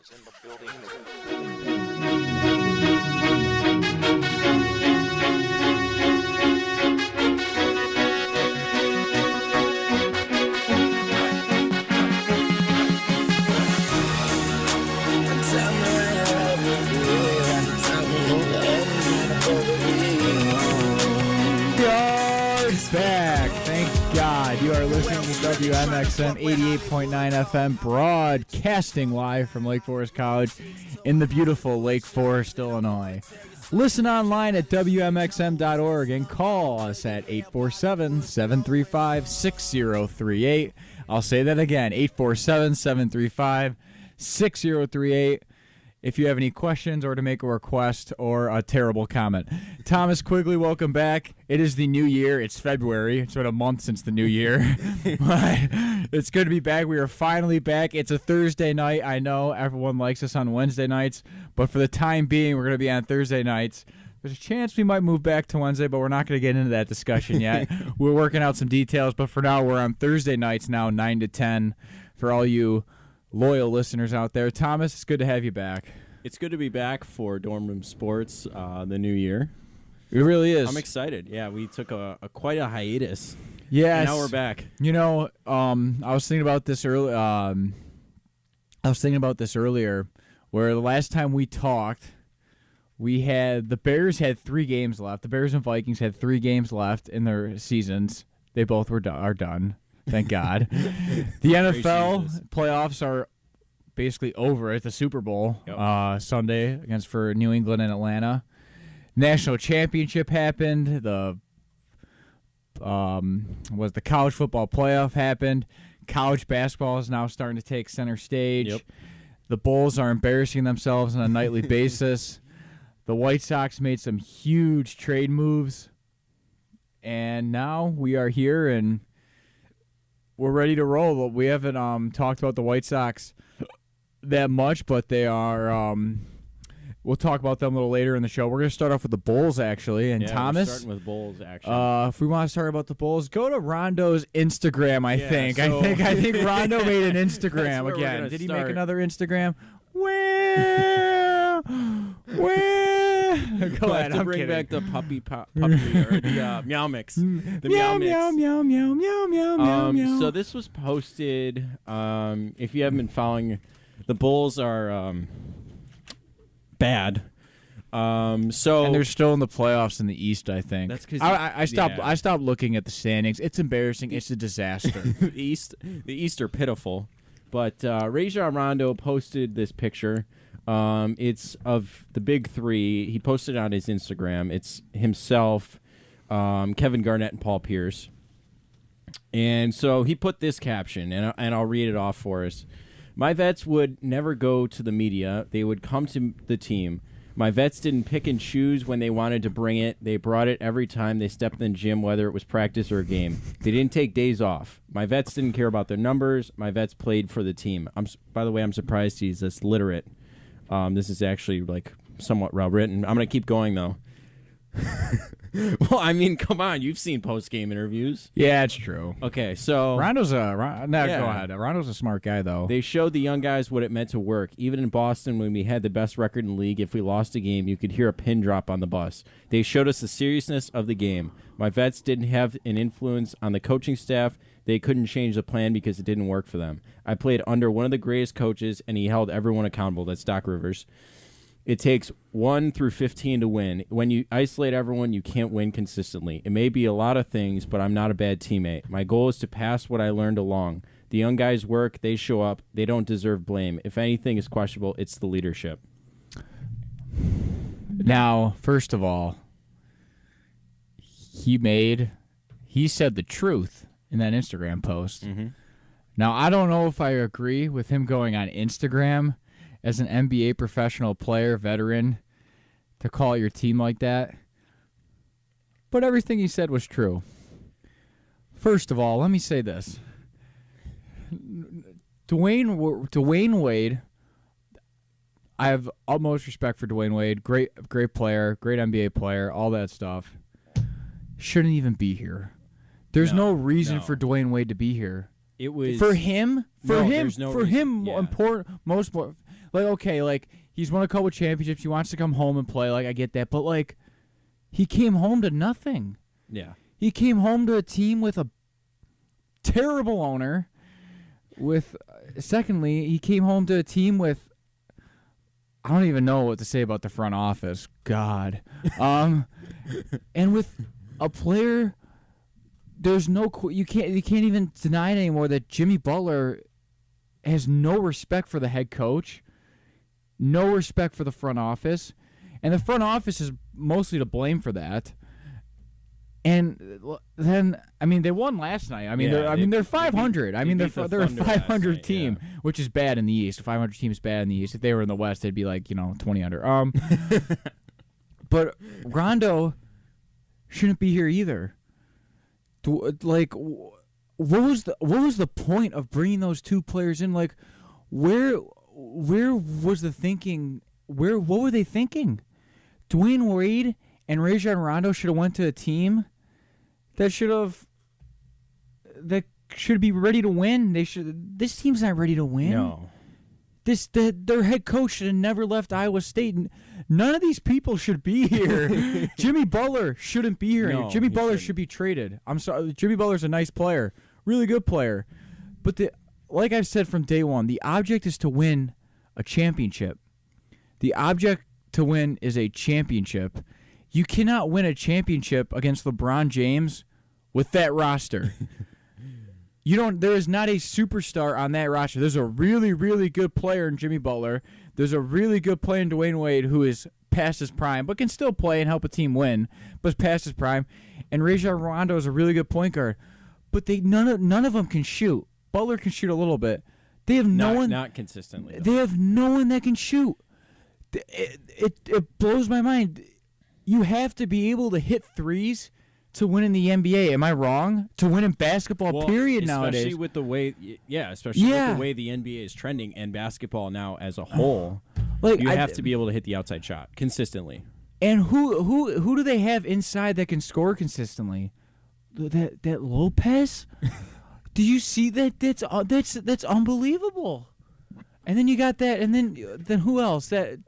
in the building. Back. Thank God. You are listening to WMXM 88.9 FM, broadcasting live from Lake Forest College in the beautiful Lake Forest, Illinois. Listen online at WMXM.org and call us at 847-735-6038. I'll say that again, 847-735-6038. If you have any questions or to make a request or a terrible comment. Thomas Quigley, welcome back. It is the new year. It's February. It's been a month since the new year. But it's good to be back. We are finally back. It's a Thursday night. I know everyone likes us on Wednesday nights, but for the time being, we're going to be on Thursday nights. There's a chance we might move back to Wednesday, but we're not going to get into that discussion yet. We're working out some details, but for now, we're on Thursday nights now, 9 to 10, for all you loyal listeners out there. Thomas, it's good to have you back. It's good to be back for DormRoom Sports, the new year. It really is. I'm excited. Yeah, we took quite a hiatus. Yes. And now we're back. You know, I was thinking about this earlier, where the last time we talked, the Bears had 3 games left. The Bears and Vikings had 3 games left in their seasons. They both are done. Thank God. The NFL playoffs are basically over at the Super Bowl Sunday for New England and Atlanta. National championship happened. The college football playoff happened. College basketball is now starting to take center stage. Yep. The Bulls are embarrassing themselves on a nightly basis. The White Sox made some huge trade moves, and now we are here and we're ready to roll. We haven't talked about the White Sox that much, but they are. We'll talk about them a little later in the show. We're going to start off with the Bulls, actually. And Thomas, we're starting with Bulls, actually. If we want to start about the Bulls, go to Rondo's Instagram. I think Rondo made an Instagram again. Did he make another Instagram? Where? Go ahead. I'm bring back the puppy or the meow mix. The meow mix. Meow. So this was posted. If you haven't been following, the Bulls are bad. And they're still in the playoffs in the East, I think. That's because I stopped looking at the standings. It's embarrassing. It's a disaster. The East are pitiful. But Rajon Rondo posted this picture. It's of the big 3. He posted it on his Instagram. It's himself, Kevin Garnett, and Paul Pierce. And so he put this caption, and I'll read it off for us. My vets would never go to the media. They would come to the team. My vets didn't pick and choose when they wanted to bring it. They brought it every time they stepped in the gym, whether it was practice or a game. They didn't take days off. My vets didn't care about their numbers. My vets played for the team. By the way, I'm surprised he's this literate. This is actually somewhat well written. I'm going to keep going, though. Well, I mean, come on. You've seen post-game interviews. Yeah, it's true. Okay, so Rondo's go ahead. Rondo's a smart guy, though. They showed the young guys what it meant to work. Even in Boston, when we had the best record in the league, if we lost a game, you could hear a pin drop on the bus. They showed us the seriousness of the game. My vets didn't have an influence on the coaching staff. They couldn't change the plan because it didn't work for them. I played under one of the greatest coaches, and he held everyone accountable. That's Doc Rivers. It takes 1 through 15 to win. When you isolate everyone, you can't win consistently. It may be a lot of things, but I'm not a bad teammate. My goal is to pass what I learned along. The young guys work. They show up. They don't deserve blame. If anything is questionable, it's the leadership. Now, first of all, he said the truth in that Instagram post. Mm-hmm. Now, I don't know if I agree with him going on Instagram as an NBA professional player, veteran, to call your team like that. But everything he said was true. First of all, let me say this. Dwayne Wade, I have utmost respect for Dwayne Wade. Great player, great NBA player, all that stuff. Shouldn't even be here. There's no reason for Dwayne Wade to be here. It was for him. There's no reason. Important. like, okay, like, he's won a couple championships. He wants to come home and play. Like, I get that. But, like, he came home to nothing. Yeah. He came home to a team with a terrible owner. Secondly, he came home to a team with, I don't even know what to say about the front office. God. And with a player, there's no, you can't even deny it anymore that Jimmy Butler has no respect for the head coach, no respect for the front office, and the front office is mostly to blame for that. And then, I mean, they won last night. I mean, they're 500. I mean, they're a 500 team, which is bad in the East. A 500 team is bad in the East. If they were in the West, they'd be like 20 under. But Rondo shouldn't be here either. Like, what was the point of bringing those two players in? Like, where was the thinking? What were they thinking? Dwayne Wade and Rajon Rondo should have went to a team that should be ready to win. This team's not ready to win. No. Their head coach should have never left Iowa State. None of these people should be here. Jimmy Butler shouldn't be here. No, Jimmy Butler should be traded. I'm sorry. Jimmy Butler's a nice player, really good player. But like I've said from day one, the object is to win a championship. The object to win is a championship. You cannot win a championship against LeBron James with that roster. There is not a superstar on that roster. There's a really, really good player in Jimmy Butler. There's a really good player in Dwayne Wade who is past his prime, but can still play and help a team win, but is past his prime. And Rajon Rondo is a really good point guard. But none of them can shoot. Butler can shoot a little bit. They have not consistently, though. They have no one that can shoot. It blows my mind. You have to be able to hit threes to win in the NBA. Am I wrong? To win in basketball, period, nowadays. Especially with the way with the way the NBA is trending and basketball now as a whole. Like, you have to be able to hit the outside shot consistently. And who do they have inside that can score consistently? That Lopez? Do you see that? That's unbelievable. And then you got that, and then who else? That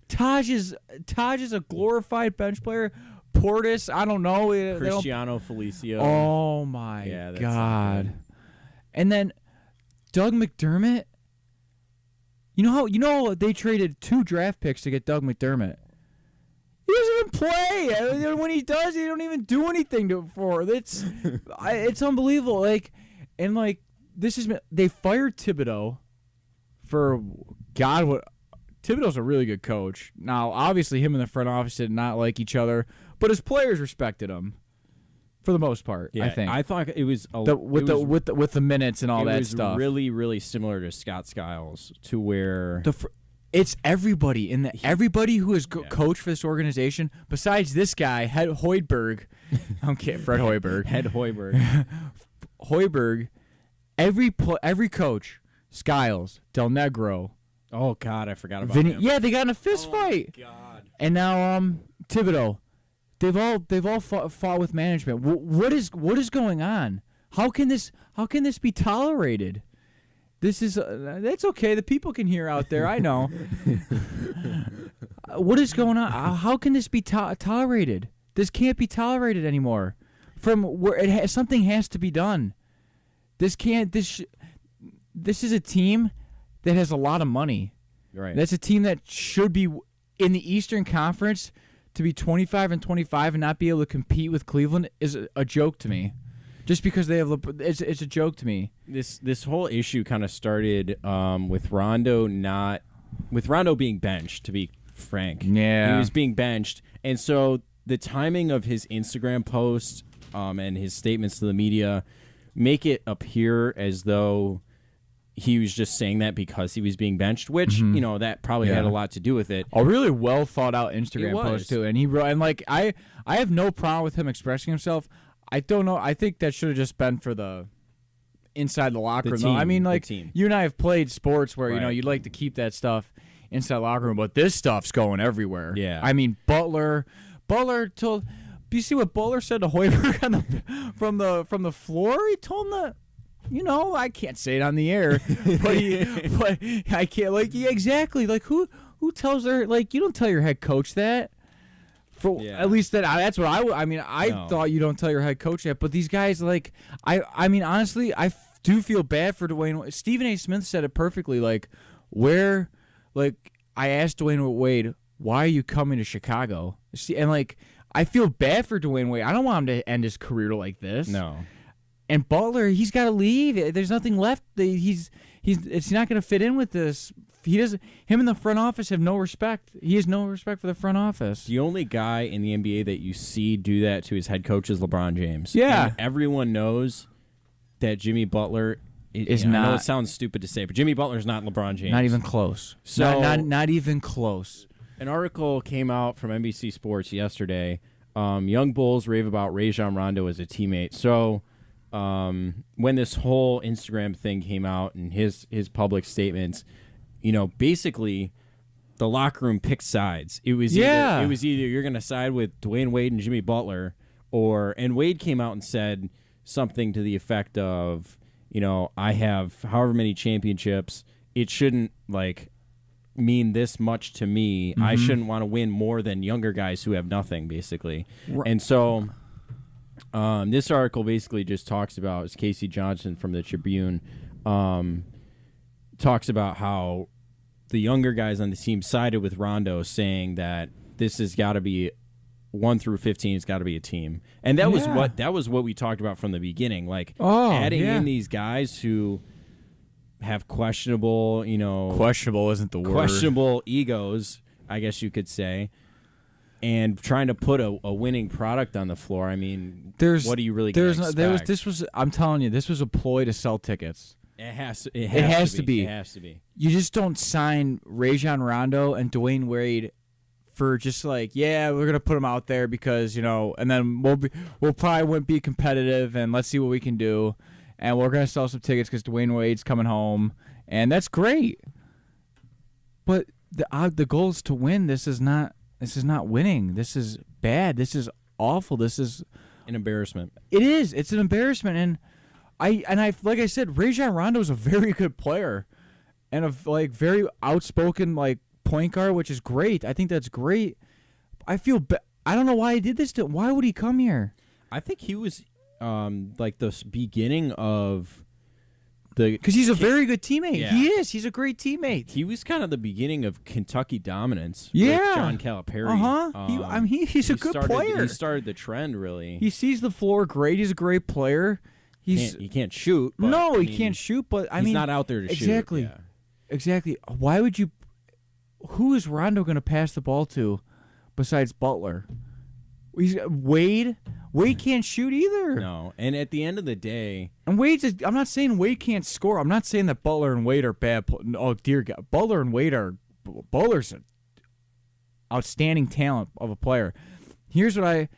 Taj is a glorified bench player. Portis, I don't know. Cristiano Felicio. Oh my God! And then Doug McDermott. You know they traded 2 draft picks to get Doug McDermott. He doesn't even play. When he does, he don't even do anything for it. It's unbelievable. They fired Thibodeau for God. What Thibodeau's a really good coach. Now, obviously, him and the front office did not like each other, but his players respected him for the most part. Yeah, I think. I thought it was with the minutes and all that stuff. It was really, really similar to Scott Skiles, to where it's everybody everybody who has coached for this organization besides this guy, Head Hoiberg. Okay, Fred Hoiberg. Head Hoiberg. Hoiberg. Every coach, Skiles, Del Negro. Oh God, I forgot about him. Yeah, they got in a fist fight. God. And now Thibodeau. They've all fought with management. What is going on? How can this be tolerated? This is that's okay. The people can hear out there. I know. What is going on? How can this be tolerated? This can't be tolerated anymore. From where something has to be done. This is a team that has a lot of money. Right. That's a team that should be in the Eastern Conference. To be 25-25 and not be able to compete with Cleveland is a joke to me. Just because they have, it's a joke to me. This whole issue kind of started with Rondo being benched. To be frank, yeah, he was being benched, and so the timing of his Instagram posts and his statements to the media make it appear as though he was just saying that because he was being benched, which that probably had a lot to do with it. A really well thought out Instagram post too, and he wrote, and I have no problem with him expressing himself. I don't know. I think that should have just been for the inside the locker room. I mean, you and I have played sports where you'd like to keep that stuff inside the locker room, but this stuff's going everywhere. Yeah, I mean Butler told. Do you see what Butler said to Hoiberg from the floor? He told him that. I can't say it on the air, but I can't, like, yeah, exactly. Like, who tells her, like, you don't tell your head coach that. At least that's what I mean, I thought you don't tell your head coach that, but these guys, like, I mean, honestly, I do feel bad for Dwayne. Stephen A. Smith said it perfectly, like, I asked Dwayne Wade, why are you coming to Chicago? And, like, I feel bad for Dwayne Wade. I don't want him to end his career like this. No. And Butler, he's got to leave. There's nothing left. It's not going to fit in with this. Him and the front office have no respect. He has no respect for the front office. The only guy in the NBA that you see do that to his head coach is LeBron James. Yeah. And everyone knows that Jimmy Butler is not. I know it sounds stupid to say, but Jimmy Butler's not LeBron James. Not even close. So not even close. An article came out from NBC Sports yesterday. Young Bulls rave about Rajon Rondo as a teammate. So when this whole Instagram thing came out and his public statements, basically the locker room picked sides. It was either you're going to side with Dwayne Wade and Jimmy Butler, and Wade came out and said something to the effect of, I have however many championships. It shouldn't mean this much to me. I shouldn't want to win more than younger guys who have nothing, basically. Right. And so this article basically just talks about, it's Casey Johnson from the Tribune, talks about how the younger guys on the team sided with Rondo, saying that this has got to be 1 through 15. It's got to be a team, and that was what we talked about from the beginning. Adding in these guys who have questionable, questionable isn't the word. Questionable egos, I guess you could say, and trying to put a winning product on the floor. I mean, what do you really expect? I'm telling you, this was a ploy to sell tickets. It has to be. It has to be. You just don't sign Rajon Rondo and Dwayne Wade for just we're gonna put them out there because and then we'll probably won't be competitive, and let's see what we can do, and we're gonna sell some tickets because Dwayne Wade's coming home, and that's great. But the goal is to win. This is not winning. This is bad. This is awful. This is an embarrassment. It is. It's an embarrassment, and I like I said, Rajon Rondo is a very good player, and a very outspoken point guard, which is great. I think that's great. I feel I don't know why he did this to him. Why would he come here? I think he was the beginning of because he's a very good teammate. Yeah. He is. He's a great teammate. He was kind of the beginning of Kentucky dominance. Yeah, with John Calipari. He's a good player. He started the trend, really. He sees the floor great. He's a great player. He can't shoot. He can't shoot. But he's not out there to shoot. Exactly. Why would you? Who is Rondo going to pass the ball to, besides Butler? Wade. Wade can't shoot either. No, and at the end of the day, and I'm not saying Wade can't score. I'm not saying that Butler and Wade are bad. Oh dear God, Butler's an outstanding talent of a player. Here's what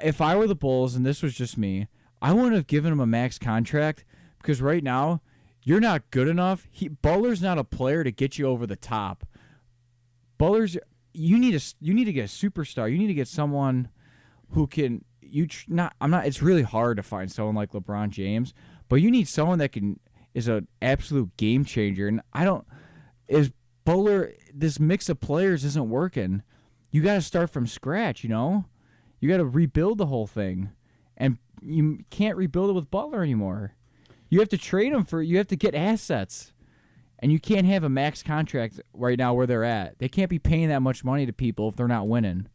if I were the Bulls and this was just me, I wouldn't have given him a max contract because right now you're not good enough. Butler's not a player to get you over the top. You need to get a superstar. You need to get someone who can it's really hard to find someone like LeBron James, but you need someone that is an absolute game changer. And Butler, this mix of players isn't working. You got to start from scratch, You got to rebuild the whole thing. And you can't rebuild it with Butler anymore. You have to trade him you have to get assets. And you can't have a max contract right now where they're at. They can't be paying that much money to people if they're not winning.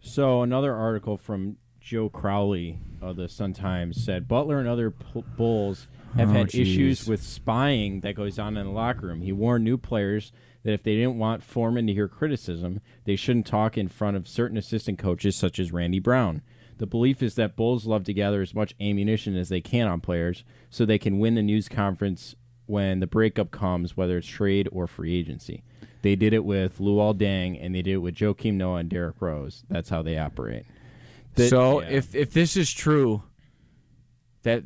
So another article from Joe Crowley of the Sun-Times said Butler and other Bulls have had issues with spying that goes on in the locker room. He warned new players that if they didn't want Foreman to hear criticism, they shouldn't talk in front of certain assistant coaches such as Randy Brown. The belief is that Bulls love to gather as much ammunition as they can on players so they can win the news conference when the breakup comes, whether it's trade or free agency. They did it with Luol Deng, and they did it with Joakim Noah and Derrick Rose. That's how they operate. If this is true, they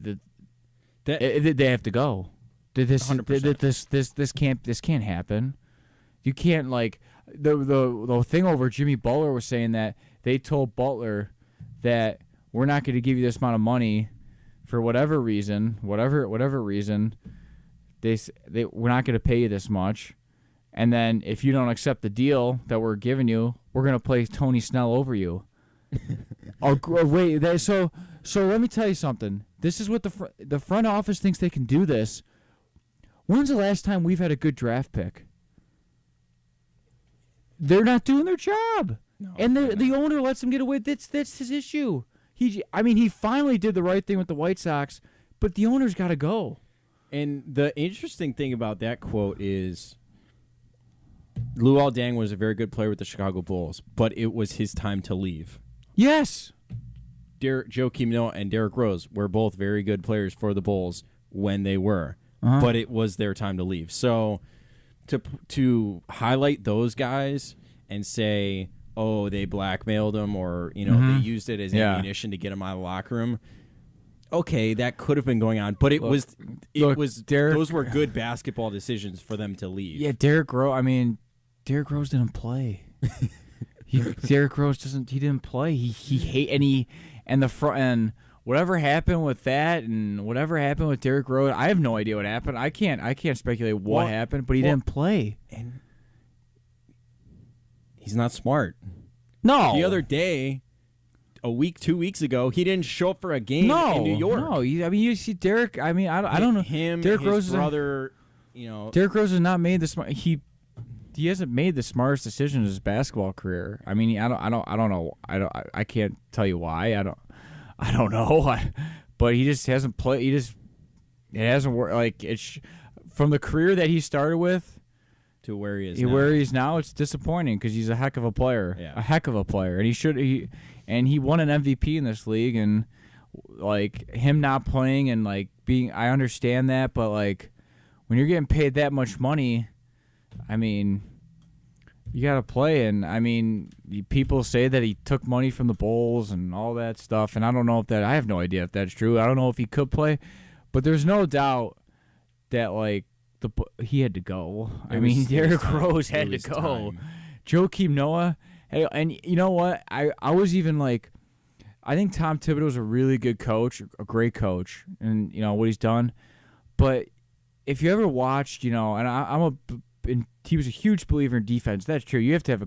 have to go. This can't happen. You can't the thing over Jimmy Butler was saying that they told Butler that we're not going to give you this amount of money for whatever reason, we're not going to pay you this much, and then if you don't accept the deal that we're giving you, we're going to play Tony Snell over you. Oh wait, so let me tell you something. This is what the front office thinks they can do this. When's the last time we've had a good draft pick? They're not doing their job, and the owner lets them get away. That's his issue. He finally did the right thing with the White Sox, but the owner's got to go. And the interesting thing about that quote is Luol Deng was a very good player with the Chicago Bulls, but it was his time to leave. Yes. Joakim Noah and Derrick Rose were both very good players for the Bulls when they were, but it was their time to leave. So to highlight those guys and say, oh, they blackmailed him, or they used it as ammunition to get him out of the locker room. Okay, that could have been going on, but those were good basketball decisions for them to leave. Yeah, Derrick Rose didn't play. Derrick Rose didn't play. And whatever happened with that, and whatever happened with Derrick Rose, I have no idea what happened. I can't speculate what happened, but he didn't play. And he's not smart. No. The other day, 2 weeks ago, he didn't show up for a game in New York. No, you see Derrick. I don't know him. Derrick his Rose brother. Derrick Rose has not made the smart. He hasn't made the smartest decision in his basketball career. I don't know. I can't tell you why. I don't know. But he just hasn't played. It hasn't worked. Like from the career that he started with to where he is now. Where he is now, it's disappointing because he's a heck of a player. Yeah. A heck of a player, and he won an MVP in this league, and like him not playing and like being. I understand that, but like when you're getting paid that much money, you got to play. And people say that he took money from the Bulls and all that stuff. And I don't know I have no idea if that's true. I don't know if he could play, but there's no doubt that like he had to go. Derrick Rose had to go. Joakim Noah. Hey, and you know what? I was even like, I think Tom Thibodeau is a really good coach, a great coach, and what he's done. But if you ever watched, and he was a huge believer in defense. That's true. You have to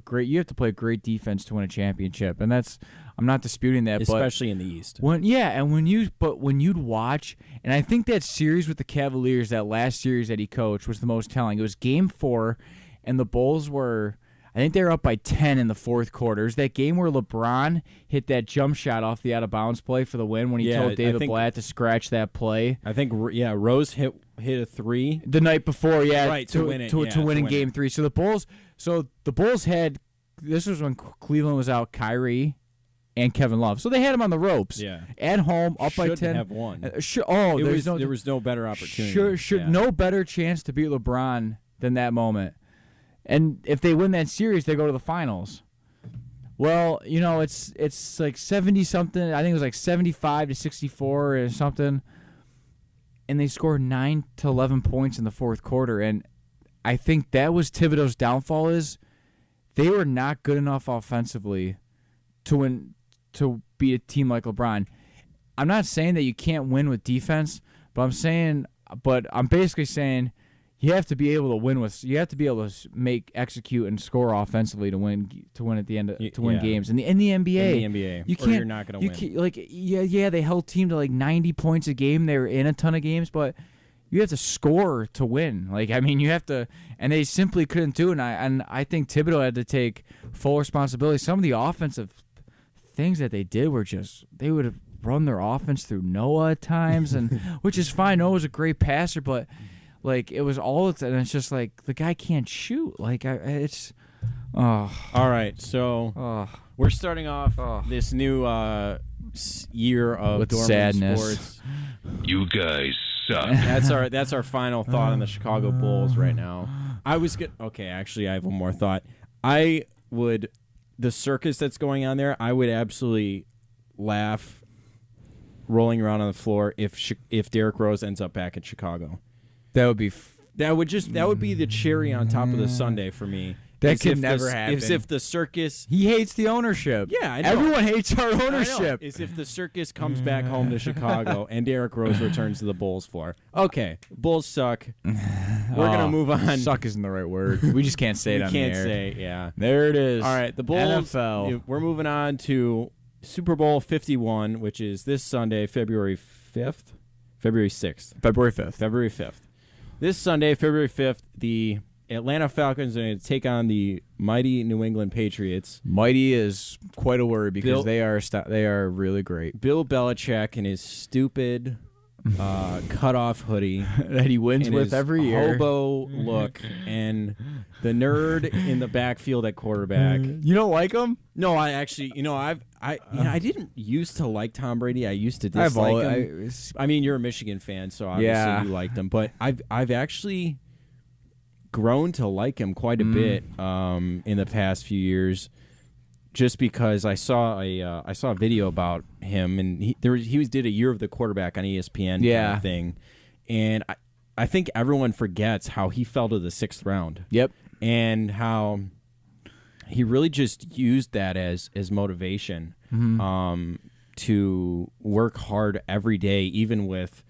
play great defense to win a championship, and I'm not disputing that. Especially in the East. When you'd watch, and I think that series with the Cavaliers, that last series that he coached, was the most telling. It was Game 4, and the Bulls were, I think they were up by 10 in the fourth quarter. It was that game where LeBron hit that jump shot off the out-of-bounds play for the win when he told David Blatt to scratch that play. I think, Rose hit a three the night before, to win it, to win in Game 3. So the Bulls had, this was when Cleveland was out, Kyrie and Kevin Love. So they had him on the ropes. Yeah. At home, up by 10. Should have won. There was no better opportunity. No better chance to beat LeBron than that moment. And if they win that series, they go to the finals. Well, it's like 70-something. I think it was like 75-64 or something. And they scored 9 to 11 points in the fourth quarter. And I think that was Thibodeau's downfall, is they were not good enough offensively to beat a team like LeBron. I'm not saying that you can't win with defense, but I'm basically saying you have to be able to win you have to be able to execute and score offensively to win at the end to win games. In the NBA, in the NBA, you can't. Or you're not going to win. They held team to like 90 points a game. They were in a ton of games, but you have to score to win. You have to, and they simply couldn't do it. And I think Thibodeau had to take full responsibility. Some of the offensive things that they did were they would have run their offense through Noah at times, and which is fine. Noah's a great passer, but it was and it's just like the guy can't shoot. All right, so we're starting off this new year of with DormRoom sadness. Sports. You guys suck. That's our final thought on the Chicago Bulls right now. Actually, I have one more thought. The circus that's going on there, I would absolutely laugh rolling around on the floor if Derrick Rose ends up back in Chicago. That would be that would be the cherry on top of the sundae for me. That could never happen. As if the circus... He hates the ownership. Yeah, I know. Everyone hates our I know. ownership. As if the circus comes back home to Chicago and Derrick Rose returns to the Bulls floor. Okay, Bulls suck. We're going to move on. Suck isn't the right word. We just can't say it on the air. We can't say, yeah. There it is. All right, the Bulls. NFL. We're moving on to Super Bowl 51, which is this Sunday, February 5th? February 6th. February 5th. February 5th. This Sunday, February 5th, the Atlanta Falcons are going to take on the mighty New England Patriots. Mighty is quite a word because they are really great. Bill Belichick and his stupid cutoff hoodie that he wins with every year. Hobo look and the nerd in the backfield at quarterback. You don't like him? No, I actually, I didn't used to like Tom Brady. I used to dislike him. I mean, you're a Michigan fan, so obviously you liked him. But I've actually grown to like him quite a bit in the past few years, just because I saw a video about him, and he did a year of the quarterback on ESPN kind of thing, and I think everyone forgets how he fell to the 6th round. Yep, and how he really just used that as motivation to work hard every day, even with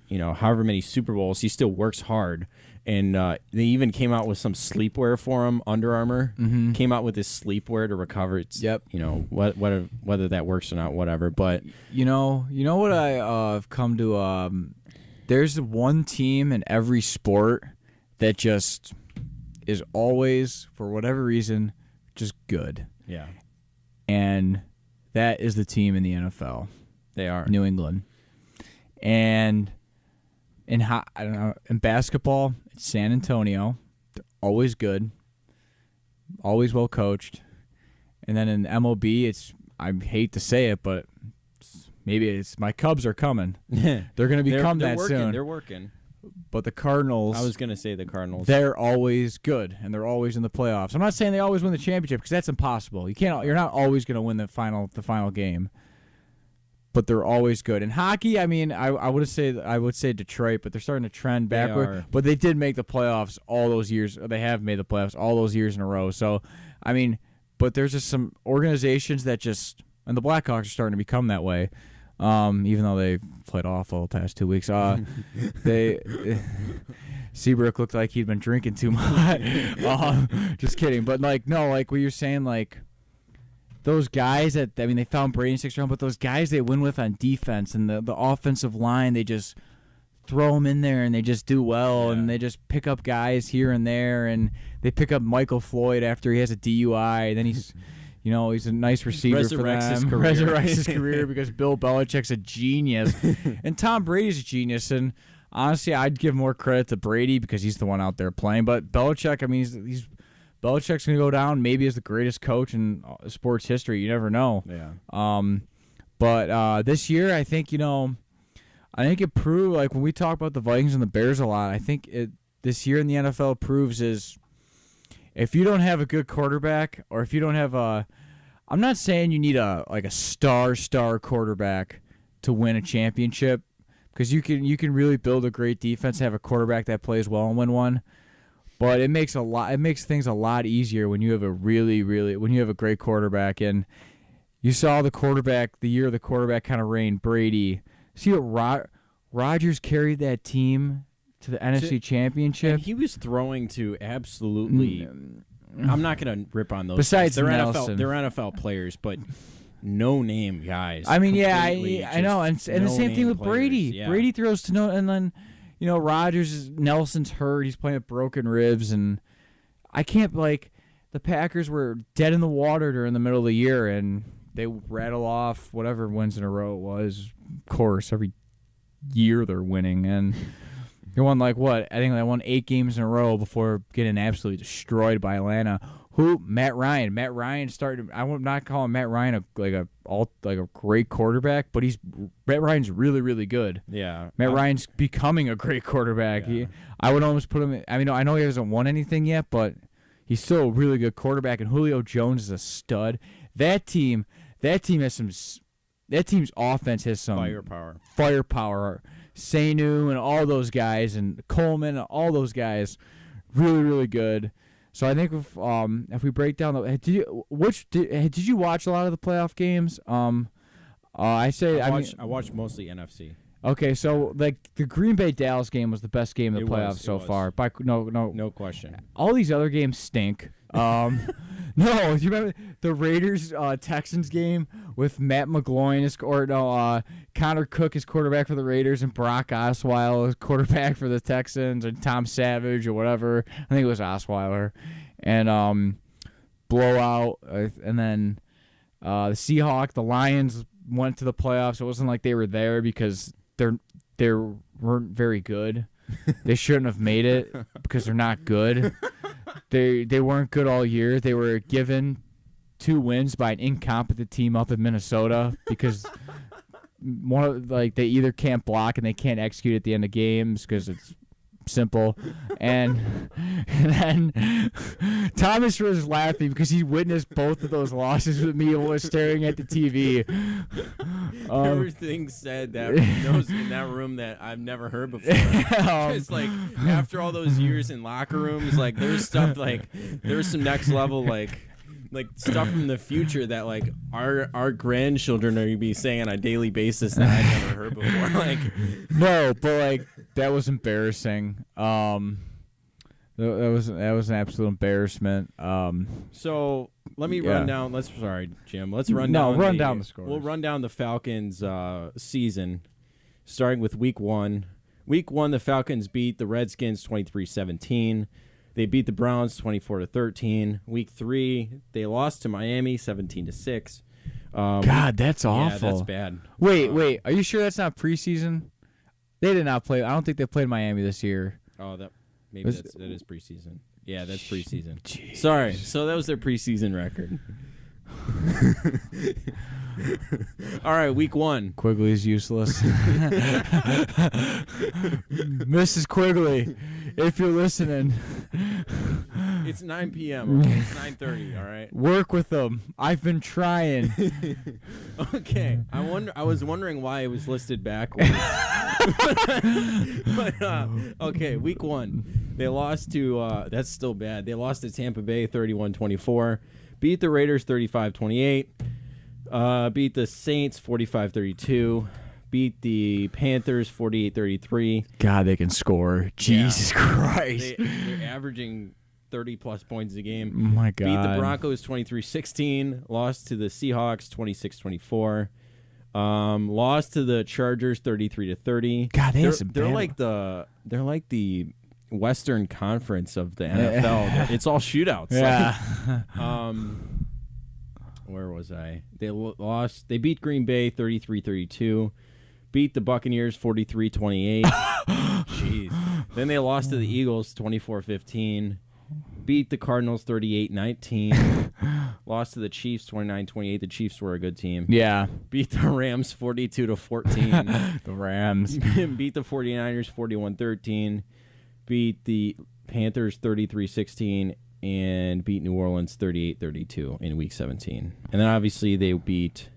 however many Super Bowls, he still works hard. And they even came out with some sleepwear for him. Under Armour came out with this sleepwear to recover. It's, whether that works or not, whatever. But you know what I've come to. There's one team in every sport that just is always, for whatever reason, just good. Yeah, and that is the team in the NFL. They are New England, and in basketball, it's San Antonio. They're always good, always well coached. And then in MLB, I hate to say it, but maybe it's my Cubs are coming. They're going to become that soon. They're working. But the Cardinals, I was going to say the Cardinals. They're always good, and they're always in the playoffs. I'm not saying they always win the championship because that's impossible. You're not always going to win the final game. But they're always good. In hockey, I mean, I would say Detroit, but they're starting to trend backward. But they did make the playoffs all those years. They have made the playoffs all those years in a row. So, I mean, but there's just some organizations that just, and the Blackhawks are starting to become that way, even though they played awful the past 2 weeks. Seabrook looked like he'd been drinking too much. Just kidding. But like what you're saying, like, those guys they found Brady in 6th round, but those guys they win with on defense and the offensive line, they just throw them in there and they just do well, and they just pick up guys here and there, and they pick up Michael Floyd after he has a DUI, and then he's a nice receiver for them. Resurrects his career because Bill Belichick's a genius, and Tom Brady's a genius, and honestly, I'd give more credit to Brady because he's the one out there playing, but Belichick, I mean, Belichick's going to go down maybe as the greatest coach in sports history. You never know. Yeah. But this year, I think it proved, like when we talk about the Vikings and the Bears a lot, I think this year in the NFL proves is if you don't have a good quarterback, or if you don't have I'm not saying you need a star quarterback to win a championship, because you can really build a great defense, have a quarterback that plays well and win one. But it makes things a lot easier when you have when you have a great quarterback. And you saw the year the quarterback kind of reigned, Brady. See what Rodgers carried that team to the NFC Championship. And he was throwing to absolutely. I'm not going to rip on those. Besides guys. Nelson, they're NFL players, but no name guys. I mean, I know, and the same thing with Brady. Yeah. Brady throws to no, and then. Nelson's hurt. He's playing with broken ribs, and I can't, the Packers were dead in the water during the middle of the year, and they rattle off whatever wins in a row it was. Of course, every year they're winning, and they won I think they won 8 games in a row before getting absolutely destroyed by Atlanta. Matt Ryan. Matt Ryan started. I'm not calling Matt Ryan a great quarterback, but Matt Ryan's really, really good. Yeah, Matt Ryan's becoming a great quarterback. Yeah. I would almost put him. I know he hasn't won anything yet, but he's still a really good quarterback. And Julio Jones is a stud. That team has some. That team's offense has some firepower. Sanu and all those guys, and Coleman and all those guys, really, really good. So I think if we break down did you watch a lot of the playoff games? I watched mostly NFC. Okay, so like the Green Bay Dallas game was the best game of the playoffs so far. No question. All these other games stink. No, do you remember the Raiders Texans game with Matt McGloin Connor Cook is quarterback for the Raiders and Brock Osweiler is quarterback for the Texans, and Tom Savage or whatever. I think it was Osweiler, and blowout, and then the Seahawks, the Lions went to the playoffs. It wasn't like they were there because they weren't very good. They shouldn't have made it because they're not good. They weren't good all year. They were given 2 wins by an incompetent team up in Minnesota because they either can't block and they can't execute at the end of games because it's simple. And then Thomas was laughing because he witnessed both of those losses with me and was staring at the TV. Everything said that in that room that I've never heard before. It's like after all those years in locker rooms, like there's stuff like there's some next level like stuff from the future that like our grandchildren are gonna be saying on a daily basis that I've never heard before. Like no, but like that was embarrassing. That was an absolute embarrassment. So let me run down. Sorry, Jim. Let's run down the scores. We'll run down the Falcons' season, starting with Week 1. Week 1, the Falcons beat the Redskins 23-17. They beat the Browns 24-13. Week 3, they lost to Miami 17-6. God, that's awful. Yeah, that's bad. Wait. Are you sure that's not preseason? They did not play. I don't think they played Miami this year. Oh, that is preseason. Yeah, that's preseason. Jeez. Sorry. So that was their preseason record. All right, Week 1. Quigley's useless. Mrs. Quigley, if you're listening. It's 9 p.m., okay? It's 9:30, all right? Work with them. I've been trying. Okay. I was wondering why it was listed backwards. Okay, Week 1. They lost to, that's still bad. They lost to Tampa Bay 31-24. Beat the Raiders 35-28. Beat the Saints 45-32. Beat the Panthers 48-33. God, they can score. Jesus Christ. They're averaging 30-plus points a game. Oh, my God. Beat the Broncos 23-16. Lost to the Seahawks 26-24. Lost to the Chargers 33-30. God, they're like the Western Conference of the NFL. It's all shootouts. Yeah. Where was I? They lost. They beat Green Bay 33-32. Beat the Buccaneers 43-28. Jeez. Then they lost to the Eagles 24-15. Beat the Cardinals 38-19. Lost to the Chiefs 29-28. The Chiefs were a good team. Yeah. Beat the Rams 42-14. The Rams. Beat the 49ers 41-13. Beat the Panthers 33-16. And beat New Orleans 38-32 in Week 17. And then obviously they beat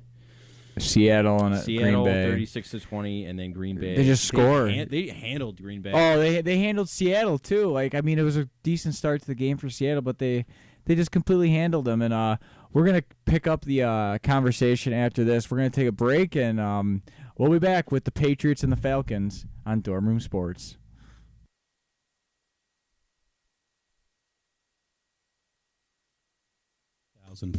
Seattle Green Bay 36-20, and then Green Bay. They just scored. They handled Green Bay. Oh, they handled Seattle too. Like, I mean, it was a decent start to the game for Seattle, but they just completely handled them. And we're gonna pick up the conversation after this. We're gonna take a break, and we'll be back with the Patriots and the Falcons on Dorm Room Sports.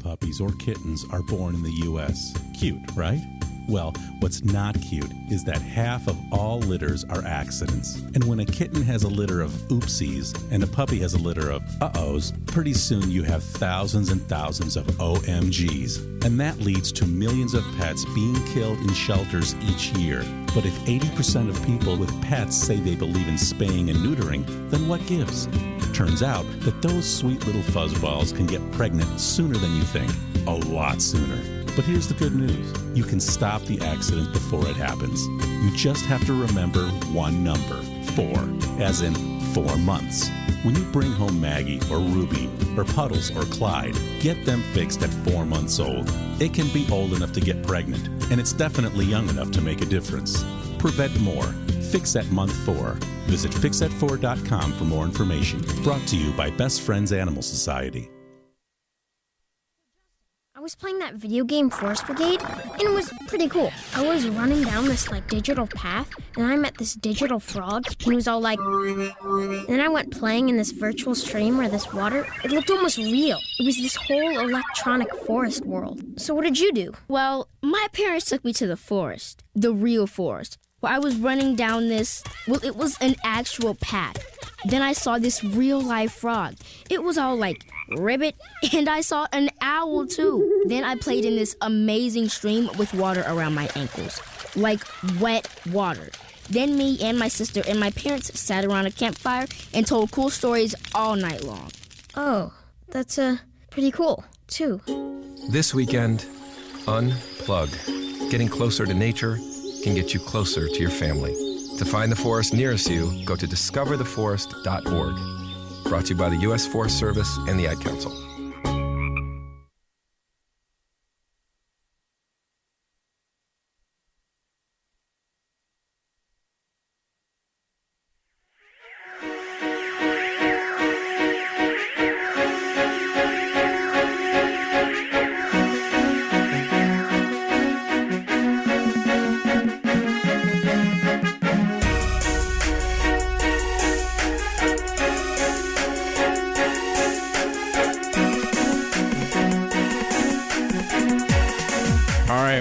Puppies or kittens are born in the U.S. Cute, right? Well, what's not cute is that half of all litters are accidents. And when a kitten has a litter of oopsies and a puppy has a litter of uh-ohs, pretty soon you have thousands and thousands of OMGs. And that leads to millions of pets being killed in shelters each year. But if 80% of people with pets say they believe in spaying and neutering, then what gives? Turns out that those sweet little fuzzballs can get pregnant sooner than you think. A lot sooner. But here's the good news. You can stop the accident before it happens. You just have to remember one number, 4, as in 4 months. When you bring home Maggie or Ruby or Puddles or Clyde, get them fixed at 4 months old. It can be old enough to get pregnant, and it's definitely young enough to make a difference. Prevent more. Fix at month 4. Visit fixat4.com for more information. Brought to you by Best Friends Animal Society. I was playing that video game Forest Brigade, and it was pretty cool. I was running down this digital path, and I met this digital frog, and he was all like... And then I went playing in this virtual stream where this water, it looked almost real. It was this whole electronic forest world. So what did you do? Well, my parents took me to the forest, the real forest, where I was running down this, it was an actual path. Then I saw this real-life frog. It was all like ribbit, and I saw an owl too. Then I played in this amazing stream with water around my ankles, like wet water. Then me and my sister and my parents sat around a campfire and told cool stories all night long. Oh, that's pretty cool, too. This weekend, unplug. Getting closer to nature can get you closer to your family. To find the forest nearest you, go to discovertheforest.org. Brought to you by the U.S. Forest Service and the Ad Council.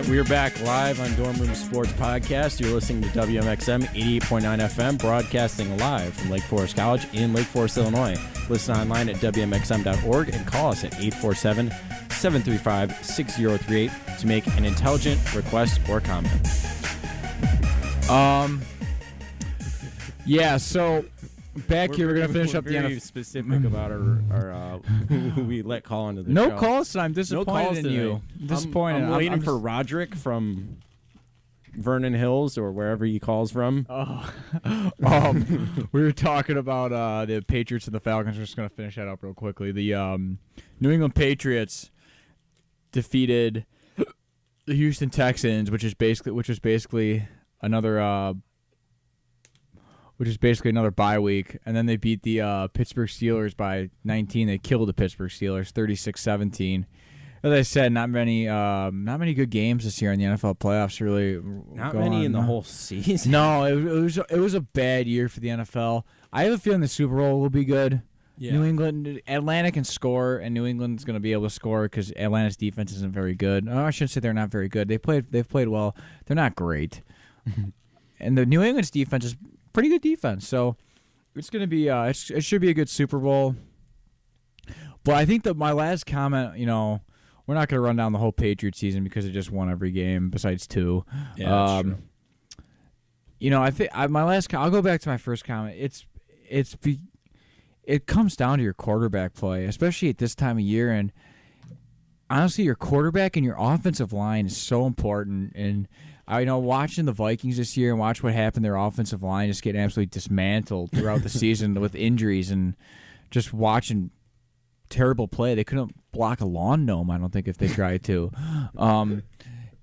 We're back live on DormRoom Sports Podcast. You're listening to WMXM 88.9 FM, broadcasting live from Lake Forest College in Lake Forest, Illinois. Listen online at WMXM.org and call us at 847-735-6038 to make an intelligent request or comment. Yeah, so back here, we're going to finish up the very NFL. specific about our who we let call into the show. No calls, I'm disappointed in you. Disappointed. I'm waiting for Roderick from Vernon Hills or wherever he calls from. We were talking about the Patriots and the Falcons. We're just going to finish that up real quickly. The New England Patriots defeated the Houston Texans, which was basically another bye week, and then they beat the Pittsburgh Steelers by 19. They killed the Pittsburgh Steelers 36-17. As I said, not many good games this year in the NFL playoffs. Really, not many in the whole season. No, it was a bad year for the NFL. I have a feeling the Super Bowl will be good. Yeah. New England, Atlanta can score, and New England's going to be able to score because Atlanta's defense isn't very good. Oh, I shouldn't say they're not very good. They've played well. They're not great, and the New England's defense is pretty good defense. So it's going to be it should be a good Super Bowl. But I think that my last comment, we're not going to run down the whole Patriots season because they just won every game besides two. Yeah, that's true. I think my last. I'll go back to my first comment. It comes down to your quarterback play, especially at this time of year. And honestly, your quarterback and your offensive line is so important. And I know watching the Vikings this year and watch what happened, their offensive line just get absolutely dismantled throughout the season with injuries, and just watching terrible play. They couldn't block a lawn gnome, I don't think, if they tried to.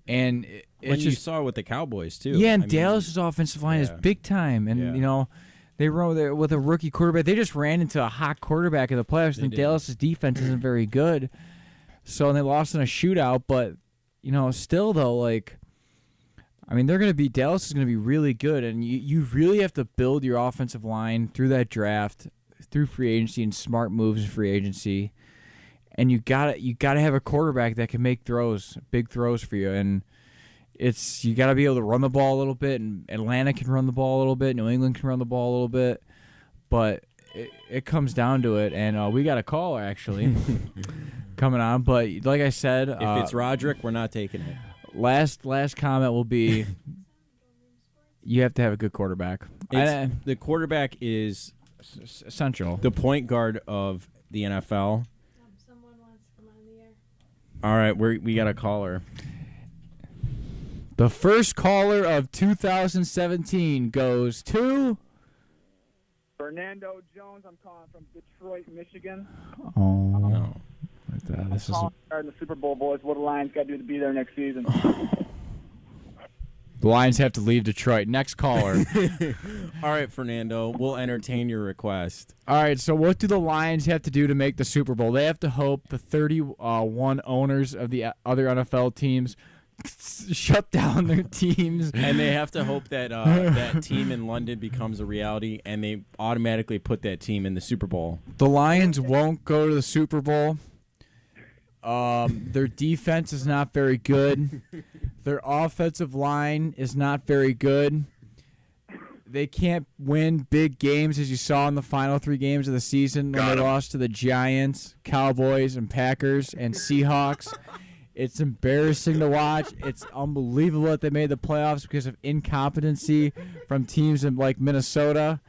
And Which you saw with the Cowboys, too. Yeah, and Dallas's offensive line is big time. And, they run there with a rookie quarterback. They just ran into a hot quarterback in the playoffs, and Dallas's defense isn't very good. So they lost in a shootout, but, still, though, Dallas is going to be really good, and you really have to build your offensive line through that draft, through free agency and smart moves in free agency, and you gotta have a quarterback that can make throws, big throws for you, and you gotta be able to run the ball a little bit, and Atlanta can run the ball a little bit, New England can run the ball a little bit, but it comes down to it, and we got a caller actually coming on, but like I said, if it's Roderick, we're not taking it. Last comment will be you have to have a good quarterback. The quarterback is essential. The point guard of the NFL. Someone wants to come on the air. All right, we got a caller. The first caller of 2017 goes to Fernando Jones. I'm calling from Detroit, Michigan. Oh, no. This is regarding the Super Bowl, boys. What the Lions got to do to be there next season? The Lions have to leave Detroit. Next caller. All right, Fernando, we'll entertain your request. All right, so what do the Lions have to do to make the Super Bowl? They have to hope the 31 owners of the other NFL teams shut down their teams. And they have to hope that that team in London becomes a reality, and they automatically put that team in the Super Bowl. The Lions won't go to the Super Bowl. Their defense is not very good. Their offensive line is not very good. They can't win big games, as you saw in the final 3 games of the season when they lost to the Giants, Cowboys, and Packers, and Seahawks. It's embarrassing to watch. It's unbelievable that they made the playoffs because of incompetency from teams in like Minnesota.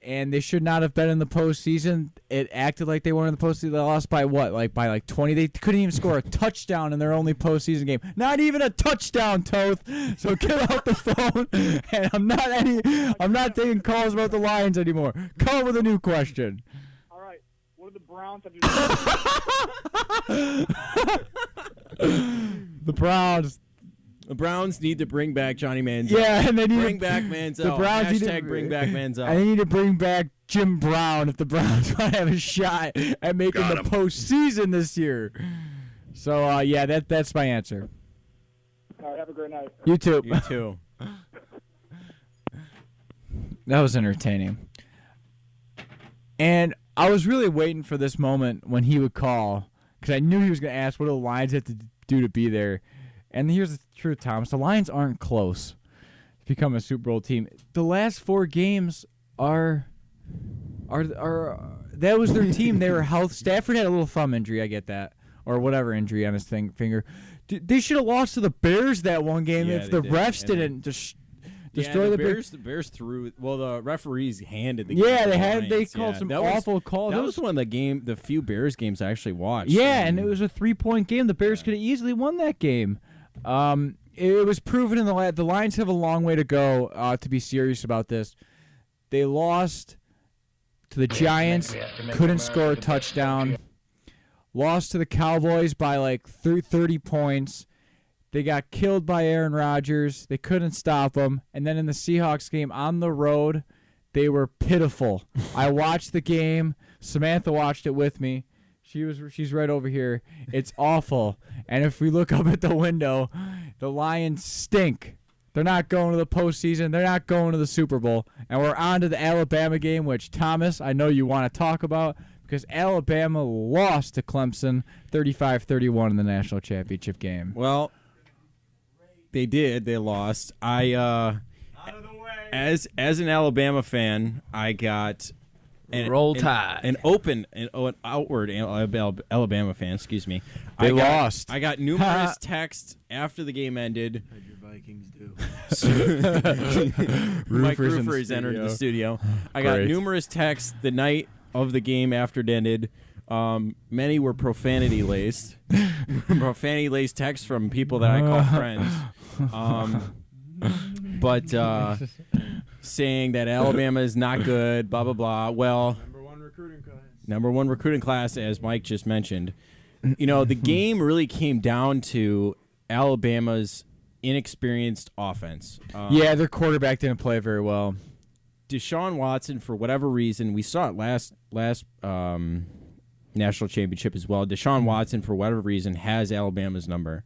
And they should not have been in the postseason. It acted like they weren't in the postseason. They lost by what? By 20. They couldn't even score a touchdown in their only postseason game. Not even a touchdown, Toth. So get out the phone. And I'm not taking calls about the Lions anymore. Come up with a new question. All right. What do the Browns have to do? The Browns need to bring back Johnny Manziel. Yeah, and they need bring back Manziel. The Browns Hashtag bring back Manziel. And they need to bring back Jim Brown if the Browns want to have a shot at making the postseason this year. So yeah, that's my answer. All right. Have a great night. You too. You too. That was entertaining. And I was really waiting for this moment when he would call because I knew he was going to ask what do the Lions have to do to be there. And here's the truth, Thomas. The Lions aren't close to become a Super Bowl team. The last 4 games are that was their team. They were healthy. Stafford had a little thumb injury. I get that, or whatever injury on his finger. They should have lost to the Bears that one game if the refs didn't destroy the Bears. The Bears threw. Well, the referees handed the. Yeah, they called some awful calls. That was one of the few Bears games I actually watched. Yeah, and it was a 3-point game. The Bears could have easily won that game. It was proven in the Lions have a long way to go to be serious about this. They lost to the Giants, couldn't score a touchdown. Lost to the Cowboys by like 30 points. They got killed by Aaron Rodgers. They couldn't stop him. And then in the Seahawks game on the road, they were pitiful. I watched the game. Samantha watched it with me. She's right over here. It's awful. And if we look up at the window, the Lions stink. They're not going to the postseason. They're not going to the Super Bowl. And we're on to the Alabama game, which, Thomas, I know you want to talk about because Alabama lost to Clemson 35-31 in the national championship game. Well, they did. They lost. Out of the way. As an Alabama fan, I got an outward Alabama fan. Excuse me. They lost. I got numerous texts after the game ended. How'd your Vikings do? Mike Rufers entered the studio. I got numerous texts the night of the game after it ended. Many were profanity laced. Profanity laced texts from people that I call friends. But saying that Alabama is not good, blah, blah, blah. Well, number one recruiting class, as Mike just mentioned. You know, the game really came down to Alabama's inexperienced offense. Yeah, their quarterback didn't play very well. Deshaun Watson, for whatever reason, we saw it last national championship as well. Deshaun Watson, for whatever reason, has Alabama's number.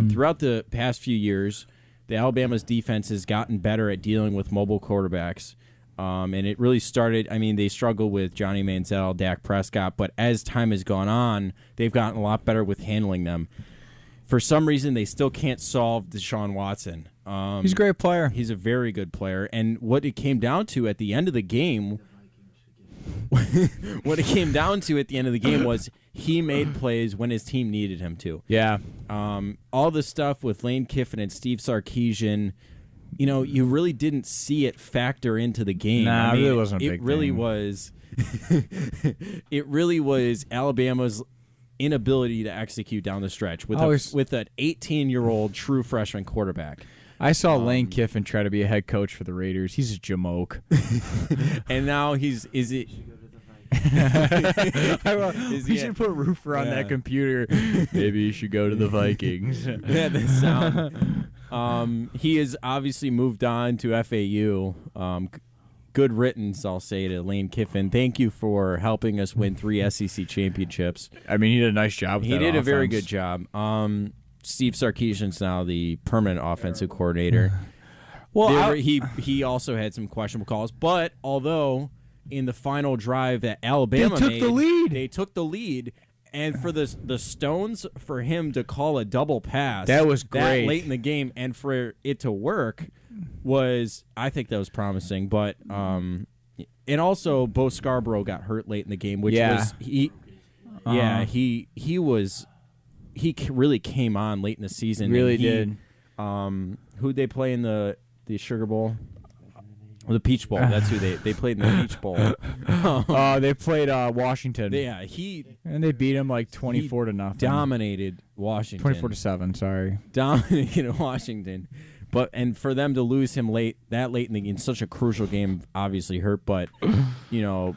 Throughout the past few years, the Alabama's defense has gotten better at dealing with mobile quarterbacks. And it really started, they struggle with Johnny Manziel, Dak Prescott, but as time has gone on, they've gotten a lot better with handling them. For some reason, they still can't solve Deshaun Watson. He's a great player. He's a very good player. And what it came down to at the end of the game, was he made plays when his team needed him to. Yeah. All the stuff with Lane Kiffin and Steve Sarkisian, you really didn't see it factor into the game. Nah, it really wasn't a big It really thing. was. It really was Alabama's inability to execute down the stretch with an 18-year-old true freshman quarterback. I saw Lane Kiffin try to be a head coach for the Raiders. He's a jamoke. And now he should put Roofer on that computer. Maybe you should go to the Vikings. Yeah, that sound. He has obviously moved on to FAU. Good riddance, I'll say, to Lane Kiffin. Thank you for helping us win 3 SEC championships. I mean, he did a nice job with He that did a very offense. good job. Steve Sarkisian's now the permanent offensive coordinator. Well, he also had some questionable calls, but although in the final drive that Alabama They took the lead. They took the lead, and for the Stones, for him to call a double pass That was great. that late in the game, and for it to work I think that was promising. But and also Bo Scarborough got hurt late in the game, which was he really came on late in the season. Really and did. Who'd they play in the Sugar Bowl? Or the Peach Bowl. That's who they played in the Peach Bowl. They played Washington. Yeah, and they beat him like 24-0. Dominated Washington. 24-7. Sorry. Dominated Washington. And for them to lose him that late in such a crucial game, obviously hurt. But Yeah,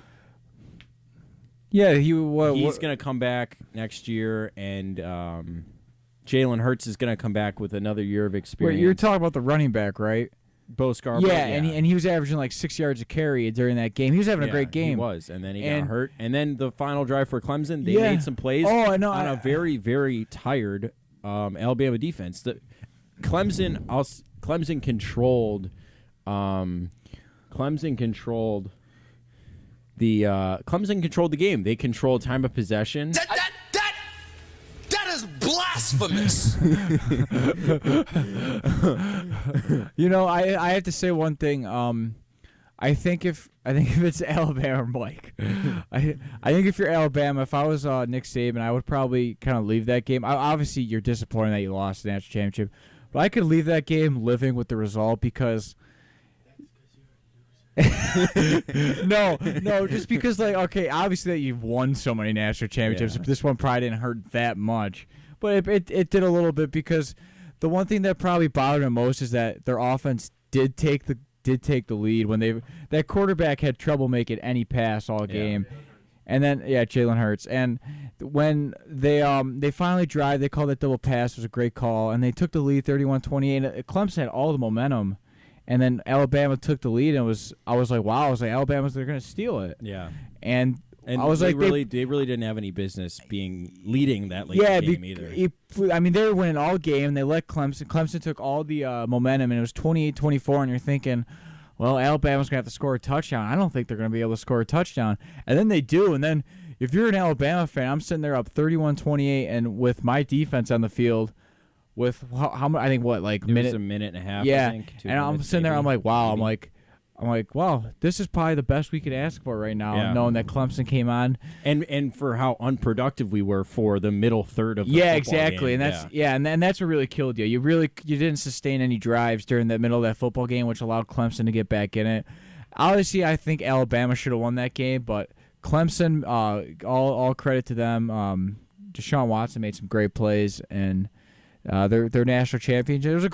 he's going to come back next year, and Jalen Hurts is going to come back with another year of experience. Wait, you're talking about the running back, right? Bo Scarborough. Yeah, and he was averaging like 6 yards a carry during that game. He was having a great game. He was, and then he got hurt. And then the final drive for Clemson, they made some plays on a very, very tired Alabama defense. Clemson controlled the game. They controlled time of possession. That is blasphemous. I have to say one thing. I think if it's Alabama or Mike, I think if you're Alabama, if I was Nick Saban, I would probably kind of leave that game. Obviously, you're disappointed that you lost the national championship, but I could leave that game living with the result because. No, just because obviously that you've won so many national championships. This one probably didn't hurt that much, but it did a little bit because the one thing that probably bothered him most is that their offense did take the lead when that quarterback had trouble making any pass all game. And then Jalen Hurts, and when they finally drive, they called that double pass. It was a great call, and they took the lead 31-28. Clemson had all the momentum. And then Alabama took the lead, and I was like, wow. I was like, they're going to steal it. Yeah. And I was they like, really didn't have any business leading that late game either. They were winning all game. They let Clemson. Clemson took all the momentum, and it was 28-24. And you're thinking, well, Alabama's going to have to score a touchdown. I don't think they're going to be able to score a touchdown. And then they do. And then if you're an Alabama fan, I'm sitting there up 31-28, and with my defense on the field. With how much? I think what it was a minute and a half. Yeah, I think, and I'm sitting there. I'm like, wow. Maybe. I'm like, wow. This is probably the best we could ask for right now, knowing that Clemson came on, and for how unproductive we were for the middle third of the football exactly, game. And that's what really killed you. You didn't sustain any drives during the middle of that football game, which allowed Clemson to get back in it. Obviously, I think Alabama should have won that game, but Clemson, all credit to them. Deshaun Watson made some great plays and. Their national championship. It was a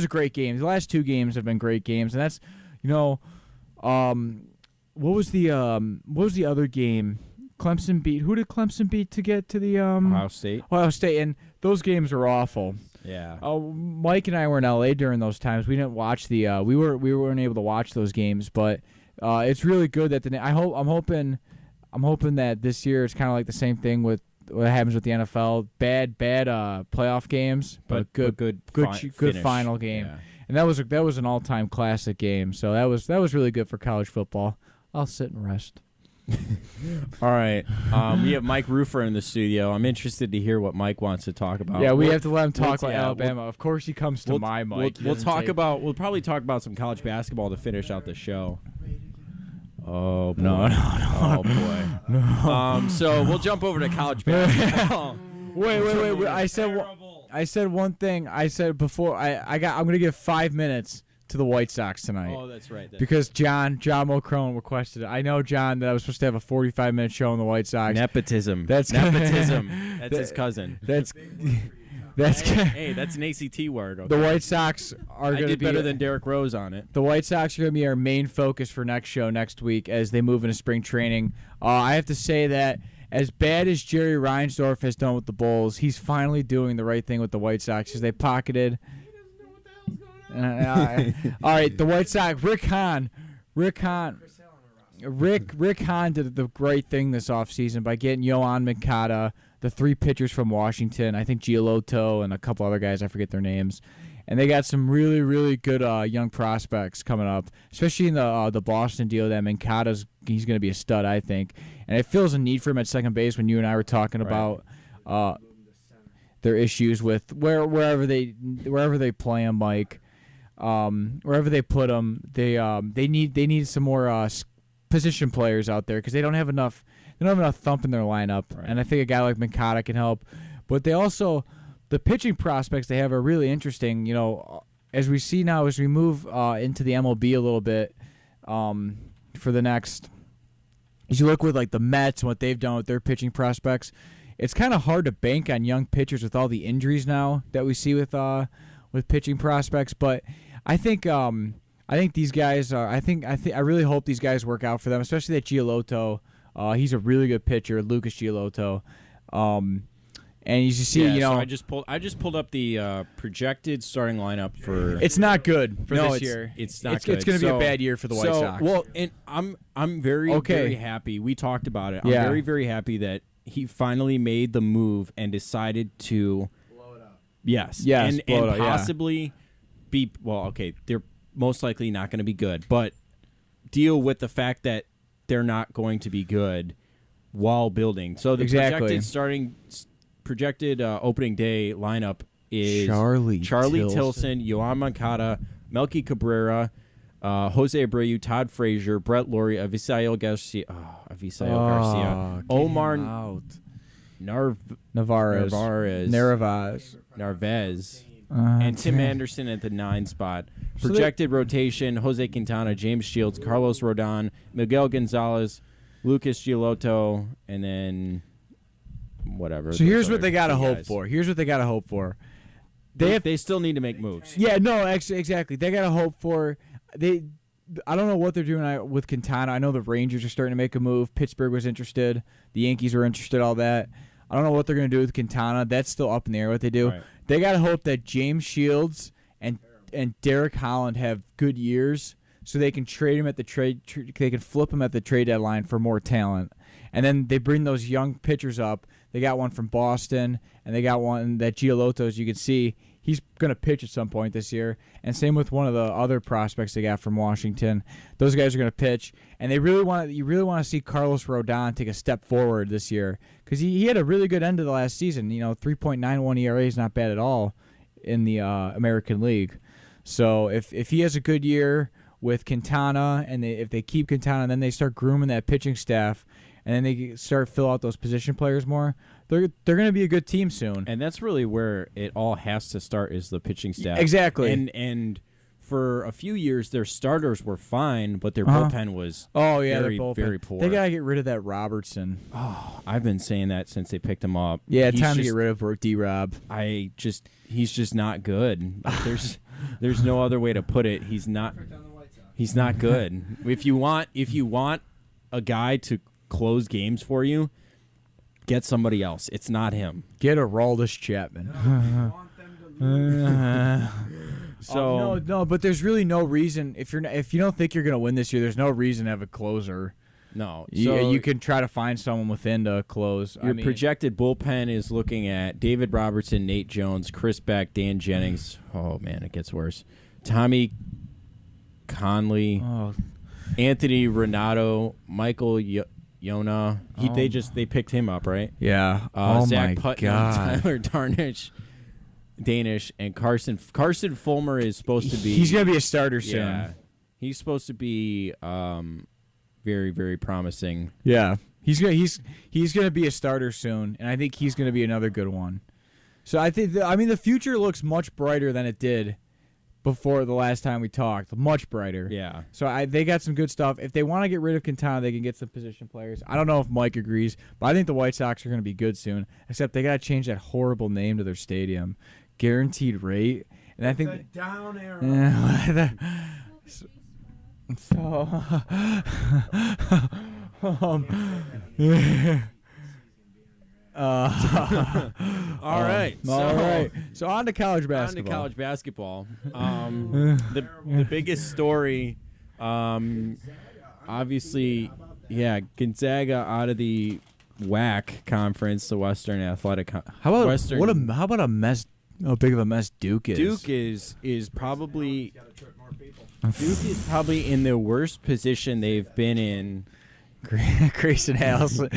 great game. The last two games have been great games, and that's, what was the other game? Clemson beat. Who did Clemson beat to get to the Ohio State? Ohio State, and those games were awful. Yeah. Mike and I were in LA during those times. We didn't watch we weren't able to watch those games, but it's really good that I'm hoping that this year it's kind of like the same thing with. What happens with the NFL? Bad playoff games, but good final game. Yeah. And that was an all-time classic game. So that was really good for college football. I'll sit and rest. All right. We have Mike Rufer in the studio. I'm interested to hear what Mike wants to talk about. Yeah, we have to let him talk about Alabama. Of course, he comes to my mic. We'll probably talk about some college basketball to finish out the show. Oh boy. No. Oh boy. No. So we'll jump over to college basketball. Wait. I said one thing. I said before I'm gonna give 5 minutes to the White Sox tonight. Oh, that's right. Because John Mulcrone requested it. I know, John, that I was supposed to have a 45-minute show on the White Sox. Nepotism. That's nepotism. That's his cousin. Hey, that's an ACT word. Okay? The White Sox are going to be better than Derrick Rose on it. The White Sox are going to be our main focus for next week as they move into spring training. I have to say that as bad as Jerry Reinsdorf has done with the Bulls, he's finally doing the right thing with the White Sox because they pocketed. All right, the White Sox. Rick Hahn did the great thing this offseason by getting Yoan Moncada, the 3 pitchers from Washington. I think Giolotto and a couple other guys. I forget their names. And they got some really, really good young prospects coming up, especially in the Boston deal. That he's going to be a stud, I think. And it fills a need for him at second base when you and I were talking about their issues with wherever they play him, Mike. Wherever they put him, they need some more position players out there because they don't have enough. They don't have enough thump in their lineup, and I think a guy like Moncada can help. But they also. The pitching prospects they have are really interesting. You know, as we see now, as we move into the MLB a little bit for the next, as you look with like the Mets and what they've done with their pitching prospects, it's kind of hard to bank on young pitchers with all the injuries now that we see with pitching prospects. But I think these guys are. I really hope these guys work out for them, especially that Giolotto. He's a really good pitcher, Lucas Giolotto. And you see, so I just pulled up the projected starting lineup for. It's not good for this it's, year. It's not good. It's going to be a bad year for the White Sox. Well, and I'm very very happy. We talked about it. I'm very very happy that he finally made the move and decided to blow it up. Yes, and possibly be they're most likely not going to be good, but deal with the fact that they're not going to be good while building. So the projected opening day lineup is Charlie Tilson, Yoan Moncada, Melky Cabrera, Jose Abreu, Todd Frazier, Brett Laurie, Avisail Garcia, Omar Narvaez, and Tim Anderson at the 9 spot. Projected rotation: Jose Quintana, James Shields, Carlos Rodon, Miguel Gonzalez, Lucas Giolotto, and then whatever. So here's what they got to hope for. They still need to make moves. Yeah, no, exactly. They got to hope for I don't know what they're doing with Quintana. I know the Rangers are starting to make a move. Pittsburgh was interested. The Yankees were interested. All that. I don't know what they're going to do with Quintana. That's still up in the air. What they do. Right. They got to hope that James Shields and Derek Holland have good years, so they can trade him at the trade. They can flip him at the trade deadline for more talent, and then they bring those young pitchers up. They got one from Boston, and they got one that Giolotto, as you can see, he's going to pitch at some point this year. And same with one of the other prospects they got from Washington. Those guys are going to pitch, and you really want to see Carlos Rodon take a step forward this year because he had a really good end of the last season. 3.91 ERA is not bad at all in the American League. So if he has a good year with Quintana, and if they keep Quintana, and then they start grooming that pitching staff, and then they start fill out those position players more, they're going to be a good team soon. And that's really where it all has to start, is the pitching staff. Exactly. And for a few years, their starters were fine, but their bullpen was very, very poor. They got to get rid of that Robertson. Oh, I've been saying that since they picked him up. Yeah, time to get rid of D-Rob. He's just not good. There's no other way to put it. He's not good. If you want a guy to close games for you, get somebody else. It's not him. Get a Aroldis Chapman. No, but there's really no reason if you don't think you're going to win this year. There's no reason to have a closer. No, you can try to find someone within to close. Your projected bullpen is looking at David Robertson, Nate Jones, Chris Beck, Dan Jennings. Oh man, it gets worse. Tommy Conley, Anthony Renato, Michael Yona. They picked him up, right? Yeah. Zach my Putnam, God. Tyler Danish, and Carson Fulmer is supposed to be. He's gonna be a starter soon. Yeah, he's supposed to be very, very promising. Yeah, he's gonna be a starter soon, and I think he's gonna be another good one. So I think the future looks much brighter than it did before the last time we talked. Much brighter. Yeah. So they got some good stuff. If they want to get rid of Quintana, they can get some position players. I don't know if Mike agrees, but I think the White Sox are going to be good soon. Except they got to change that horrible name to their stadium, Guaranteed Rate. And I think the down arrow. All right. All right. So on to college basketball. On to college basketball. The biggest story, obviously, Gonzaga out of the WAC conference, the Western Athletic. How about Western, how about a mess? How big of a mess Duke is? Duke is probably in the worst position they've been in. Grayson Allison.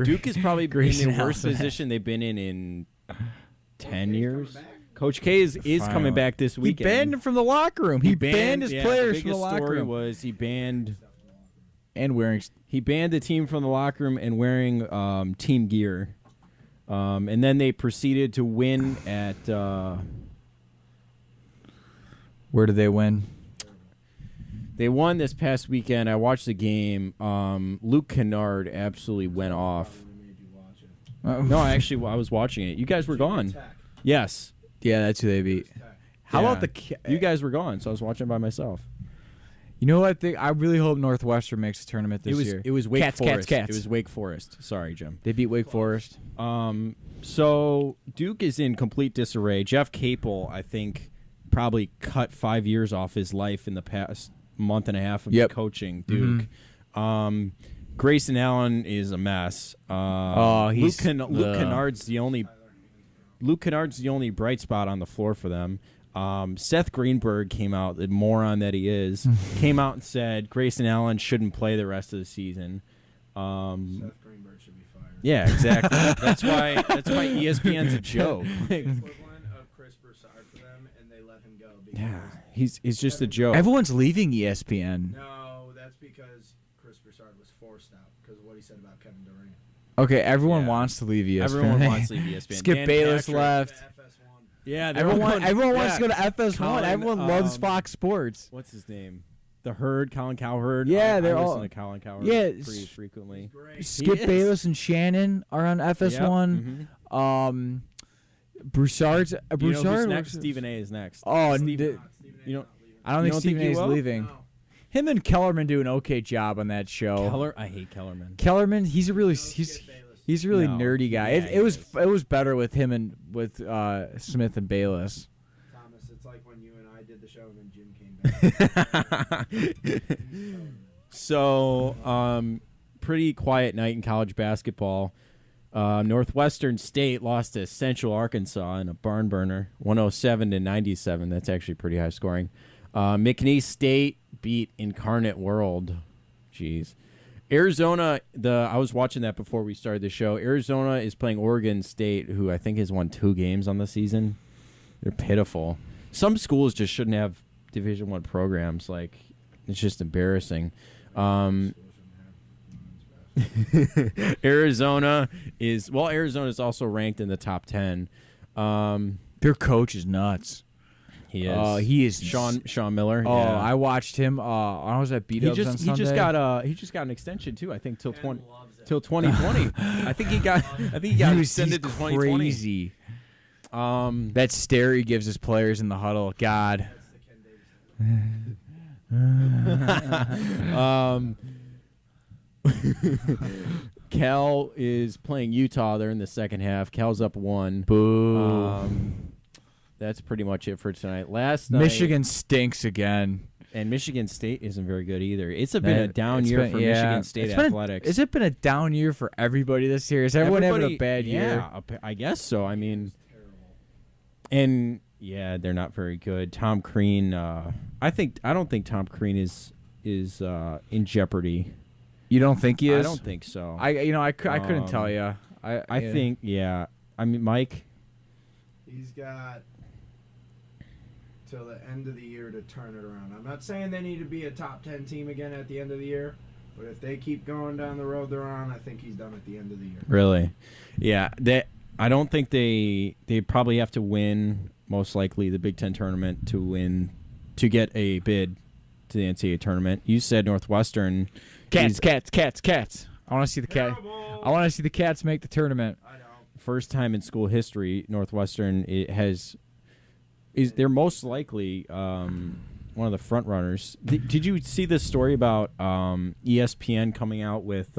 Duke is probably in Grayson the worst Allison. position they've been in 10 years. Coach K is coming back this He weekend. banned from the locker room. He banned his players the from the biggest locker story room. was he banned the team from the locker room and wearing team gear. And then they proceeded to win at Where did they win? They won this past weekend. I watched the game. Luke Kennard absolutely went off. No, I was watching it. You guys were gone. Yes. Yeah, that's who they beat. How about the? You guys were gone, so I was watching by myself. You know what? I really hope Northwestern makes a tournament this year. It was Wake Forest. Cats. It was Wake Forest. Sorry, Jim. They beat Wake Forest. So Duke is in complete disarray. Jeff Capel, I think, probably cut 5 years off his life in the past month and a half of coaching Duke. Grayson Allen is a mess. Luke Kennard's the only bright spot on the floor for them. Seth Greenberg came out, the moron that he is, came out and said Grayson Allen shouldn't play the rest of the season. Seth Greenberg should be fired. Yeah, exactly. that's why ESPN's a joke. Equivalent of Chris Broussard for them, and they let him go. Yeah, he's just a joke. Everyone's leaving ESPN. No, that's because Chris Broussard was forced out because of what he said about Kevin Durant. Okay, everyone wants to leave ESPN. Everyone wants to leave ESPN. Skip Dan Bayless Patrick left. Yeah, Everyone wants to go to FS1. Everyone loves Fox Sports. What's his name? The Herd, Colin Cowherd. Yeah, I they're all. listen to Colin Cowherd pretty frequently. Skip Bayless and Shannon are on FS1. Broussard's. You know who's next? Stephen A. is next. Oh, I don't think Stephen A. he is will? leaving. No. Him and Kellerman do an okay job on that show. I hate Kellerman. Kellerman, he's a really nerdy guy. Yeah, it was better with him and with Smith and Bayless. Thomas, it's like when you and I did the show and then Jim came back. So, pretty quiet night in college basketball. Northwestern State lost to Central Arkansas in a barn burner, 107-97. That's actually pretty high scoring. McNeese State beat Incarnate World. Jeez. Arizona, I was watching that before we started the show. Arizona is playing Oregon State, who I think has won 2 games on the season. They're pitiful. Some schools just shouldn't have Division I programs. Like, it's just embarrassing. Arizona is also ranked in the top 10. Their coach is nuts. He is. He is Sean Miller. Oh, yeah. I watched him. I was at B-Dubs on Sunday. He just got an extension too. I think till 2020. I think he got extended to 2020. Crazy. That stare he gives his players in the huddle. God. Cal is playing Utah. They're in the second half. Cal's up 1. Boo. That's pretty much it for tonight. Last night, Michigan stinks again. And Michigan State isn't very good either. It's been a down year for Michigan State athletics. Has it been a down year for everybody this year? Is everyone having a bad year? Yeah, I guess so. I mean, and yeah, they're not very good. Tom Crean, I don't think Tom Crean is in jeopardy. You don't think he is? I don't think so. I couldn't tell you. I think I mean, Mike. He's got till the end of the year to turn it around. I'm not saying they need to be a top 10 team again at the end of the year, but if they keep going down the road they're on, I think he's done at the end of the year. Really? Yeah. I don't think they probably have to win, most likely, the Big Ten tournament to get a bid to the NCAA tournament. You said Northwestern. Cats. I want to see the cat. I want to see the Cats make the tournament. I know. First time in school history, Northwestern they're most likely one of the front runners. Did you see this story about ESPN coming out with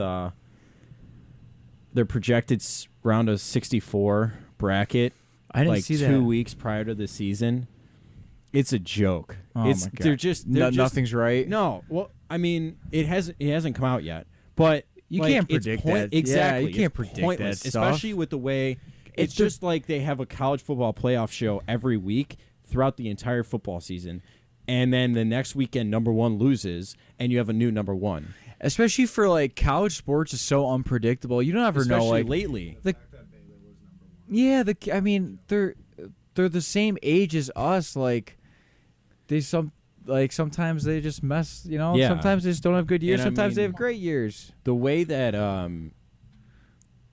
their projected round of 64 bracket. I didn't like see 2 that. weeks prior to the season. It's a joke. Oh It's my God. they're just nothing's right. No, well, I mean, it hasn't come out yet, but You like, can't it's predict point- that. Exactly, Yeah, you can't it's predict pointless, that stuff. especially with the way it's just like they have a college football playoff show every week throughout the entire football season, and then the next weekend number one loses, and you have a new number one. Especially for like college sports is so unpredictable. You don't ever know. Especially Like lately. Yeah, I mean they're the same age as us. Like sometimes they just mess. You know, Yeah. sometimes they just don't have good years. And I Sometimes they mean, have great years. The way that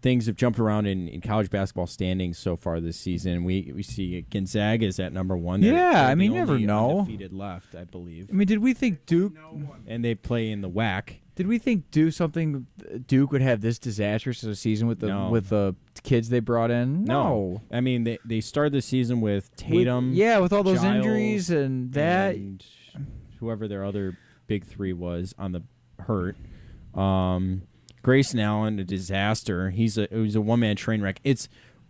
things have jumped around in college basketball standings so far this season, we see Gonzaga is at number one. Yeah, I mean, the you never only know. undefeated left, I believe. I mean, did we think Duke? And they play in the WAC. Did we think Duke would have this disastrous of a season with the kids they brought in? No. I mean, they started the season with Tatum. with all those Giles, injuries and that. and whoever their other big three was on the hurt. Grayson Allen, a disaster. He was a one-man train wreck.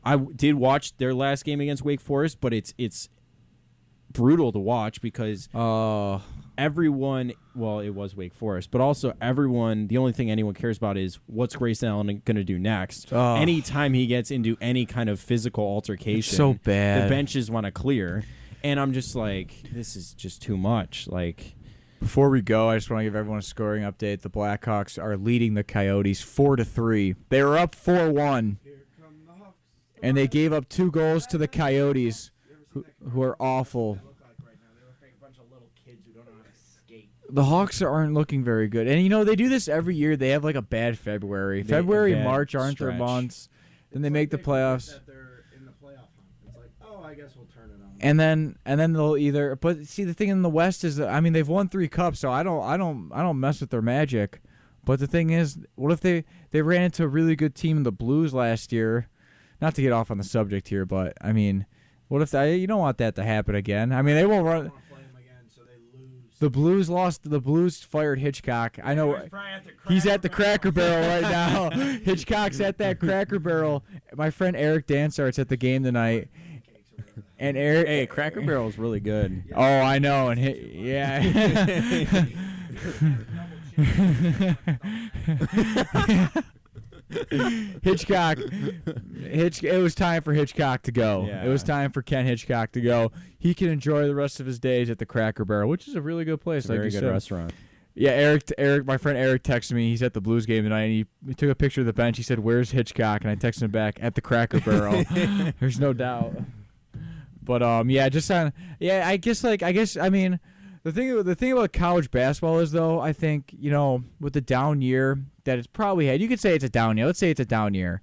I did watch their last game against Wake Forest, but it's brutal to watch because everyone, well, it was Wake Forest, but also everyone, the only thing anyone cares about is what's Grayson Allen going to do next. Anytime he gets into any kind of physical altercation, It's so bad. the benches want to clear. And I'm just like, this is just too much. Like, Before we go, I just want to give everyone a scoring update. The Blackhawks are leading the Coyotes 4-3. They were up 4-1, and they gave up 2 goals to the Coyotes, who are awful. The Hawks aren't looking very good. And, they do this every year. They have, like, a bad February. February, bad March aren't their stretch. months. Then they make the playoffs. That they're in the playoff hunt. It's like, oh, I guess we'll turn it on. And then they'll either. But see, the thing in the West is that, I mean, they've won 3 cups, so I don't mess with their magic. But the thing is, what if they ran into a really good team in the Blues last year? Not to get off on the subject here, but I mean, what if you don't want that to happen again? I mean, they won't run. The Blues lost. The Blues fired Hitchcock. I know he's at the Cracker Barrel right now. Hitchcock's at that Cracker Barrel. My friend Eric Dansart's at the game tonight. And Eric, hey, Cracker Barrel is really good. Oh, I know, and yeah. Hitchcock. It was time for Hitchcock to go. Yeah. It was time for Ken Hitchcock to go. He can enjoy the rest of his days at the Cracker Barrel, which is a really good place. It's a very good restaurant. Yeah, Eric, my friend Eric texted me. He's at the Blues game tonight, and he took a picture of the bench. He said, "Where's Hitchcock?" And I texted him back, "At the Cracker Barrel." There's no doubt. But I guess I mean, the thing about college basketball is, though, I think, with the down year that it's probably had, you could say it's a down year. Let's say it's a down year.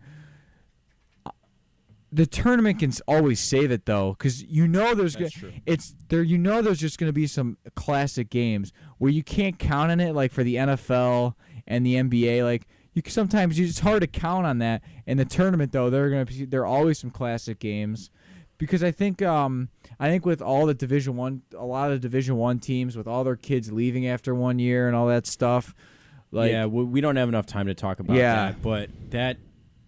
The tournament can always save it, though, because there's there's just going to be some classic games where you can't count on it, like for the NFL and the NBA. Like sometimes it's hard to count on that. In the tournament, though, there are always some classic games, because I think with all the a lot of the Division I teams, with all their kids leaving after 1 year and all that stuff, we don't have enough time to talk about that, but that.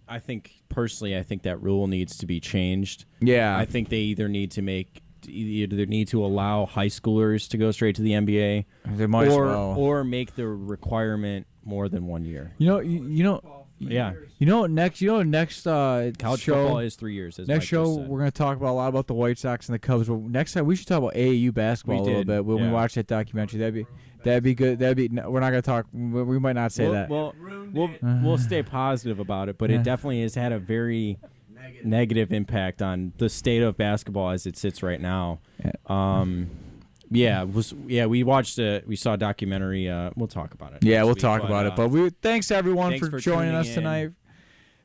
I think that rule needs to be changed. Yeah. I think they either need to allow high schoolers to go straight to the NBA, they might or make the requirement more than 1 year. Yeah. Next College show, football is 3 years. Next show, we're going to talk about a lot about the White Sox and the Cubs. But next time, we should talk about AAU basketball a little bit when we watch that documentary. That'd be good. We're not going to talk. We might not say that. We'll stay positive about it, but it definitely has had a very negative impact on the state of basketball as it sits right now. We saw a documentary. We'll talk about it. Yeah, we'll talk about it. But thanks everyone for joining us tonight.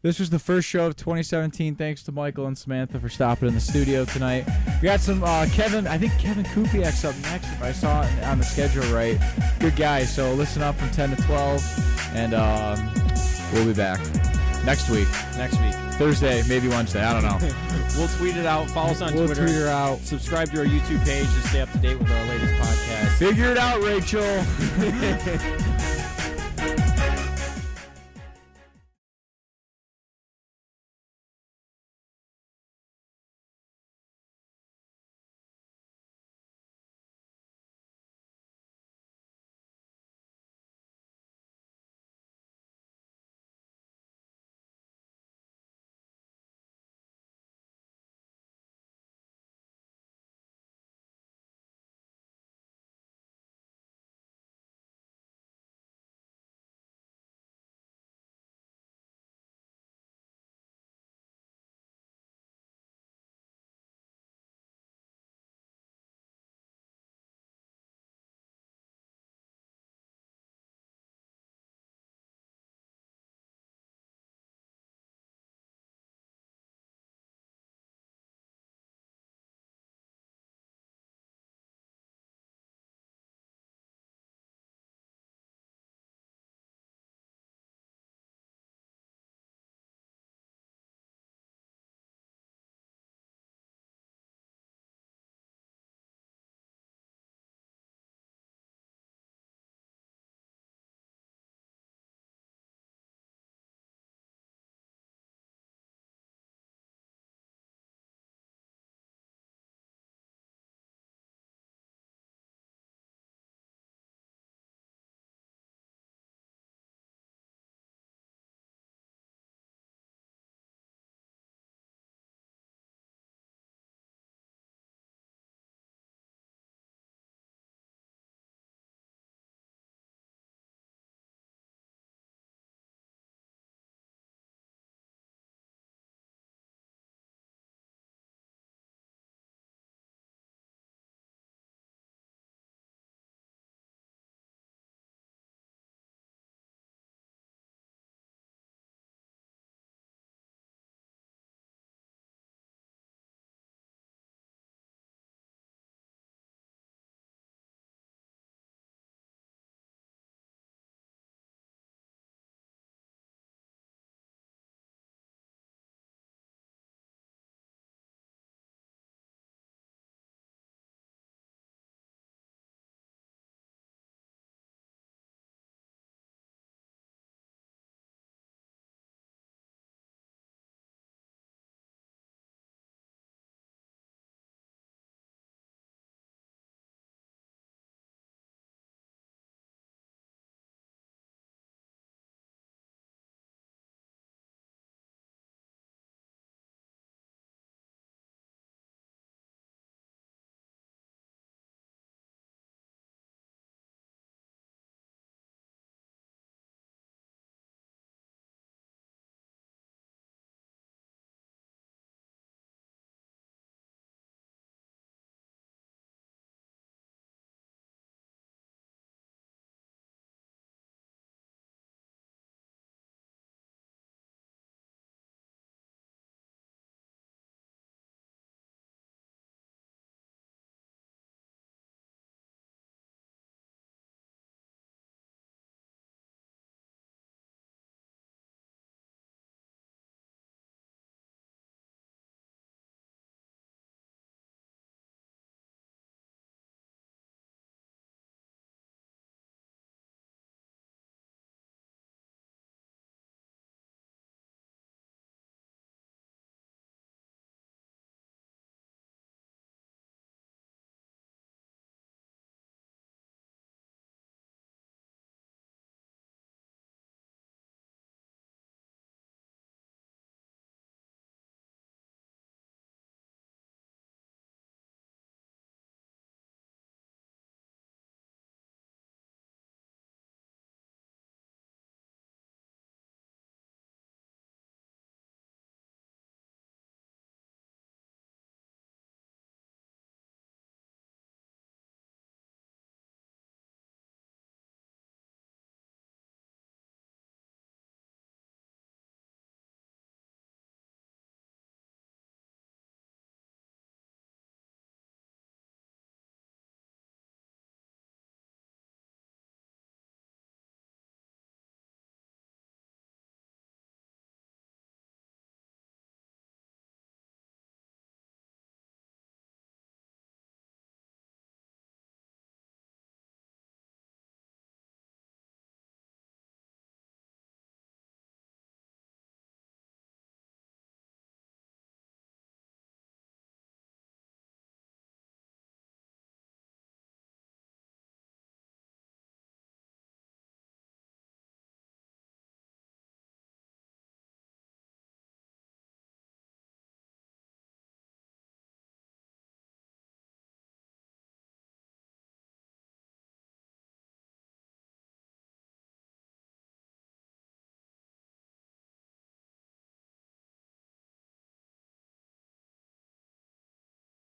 This was the first show of 2017. Thanks to Michael and Samantha for stopping in the studio tonight. We got some Kevin. I think Kevin Kupiak's up next, if I saw it on the schedule right. Good guy. So listen up from 10 to 12, and we'll be back next week. Thursday, maybe Wednesday. I don't know. We'll tweet it out. Follow us on Twitter. We'll tweet it out. Subscribe to our YouTube page to stay up to date with our latest podcast. Figure it out, Rachel.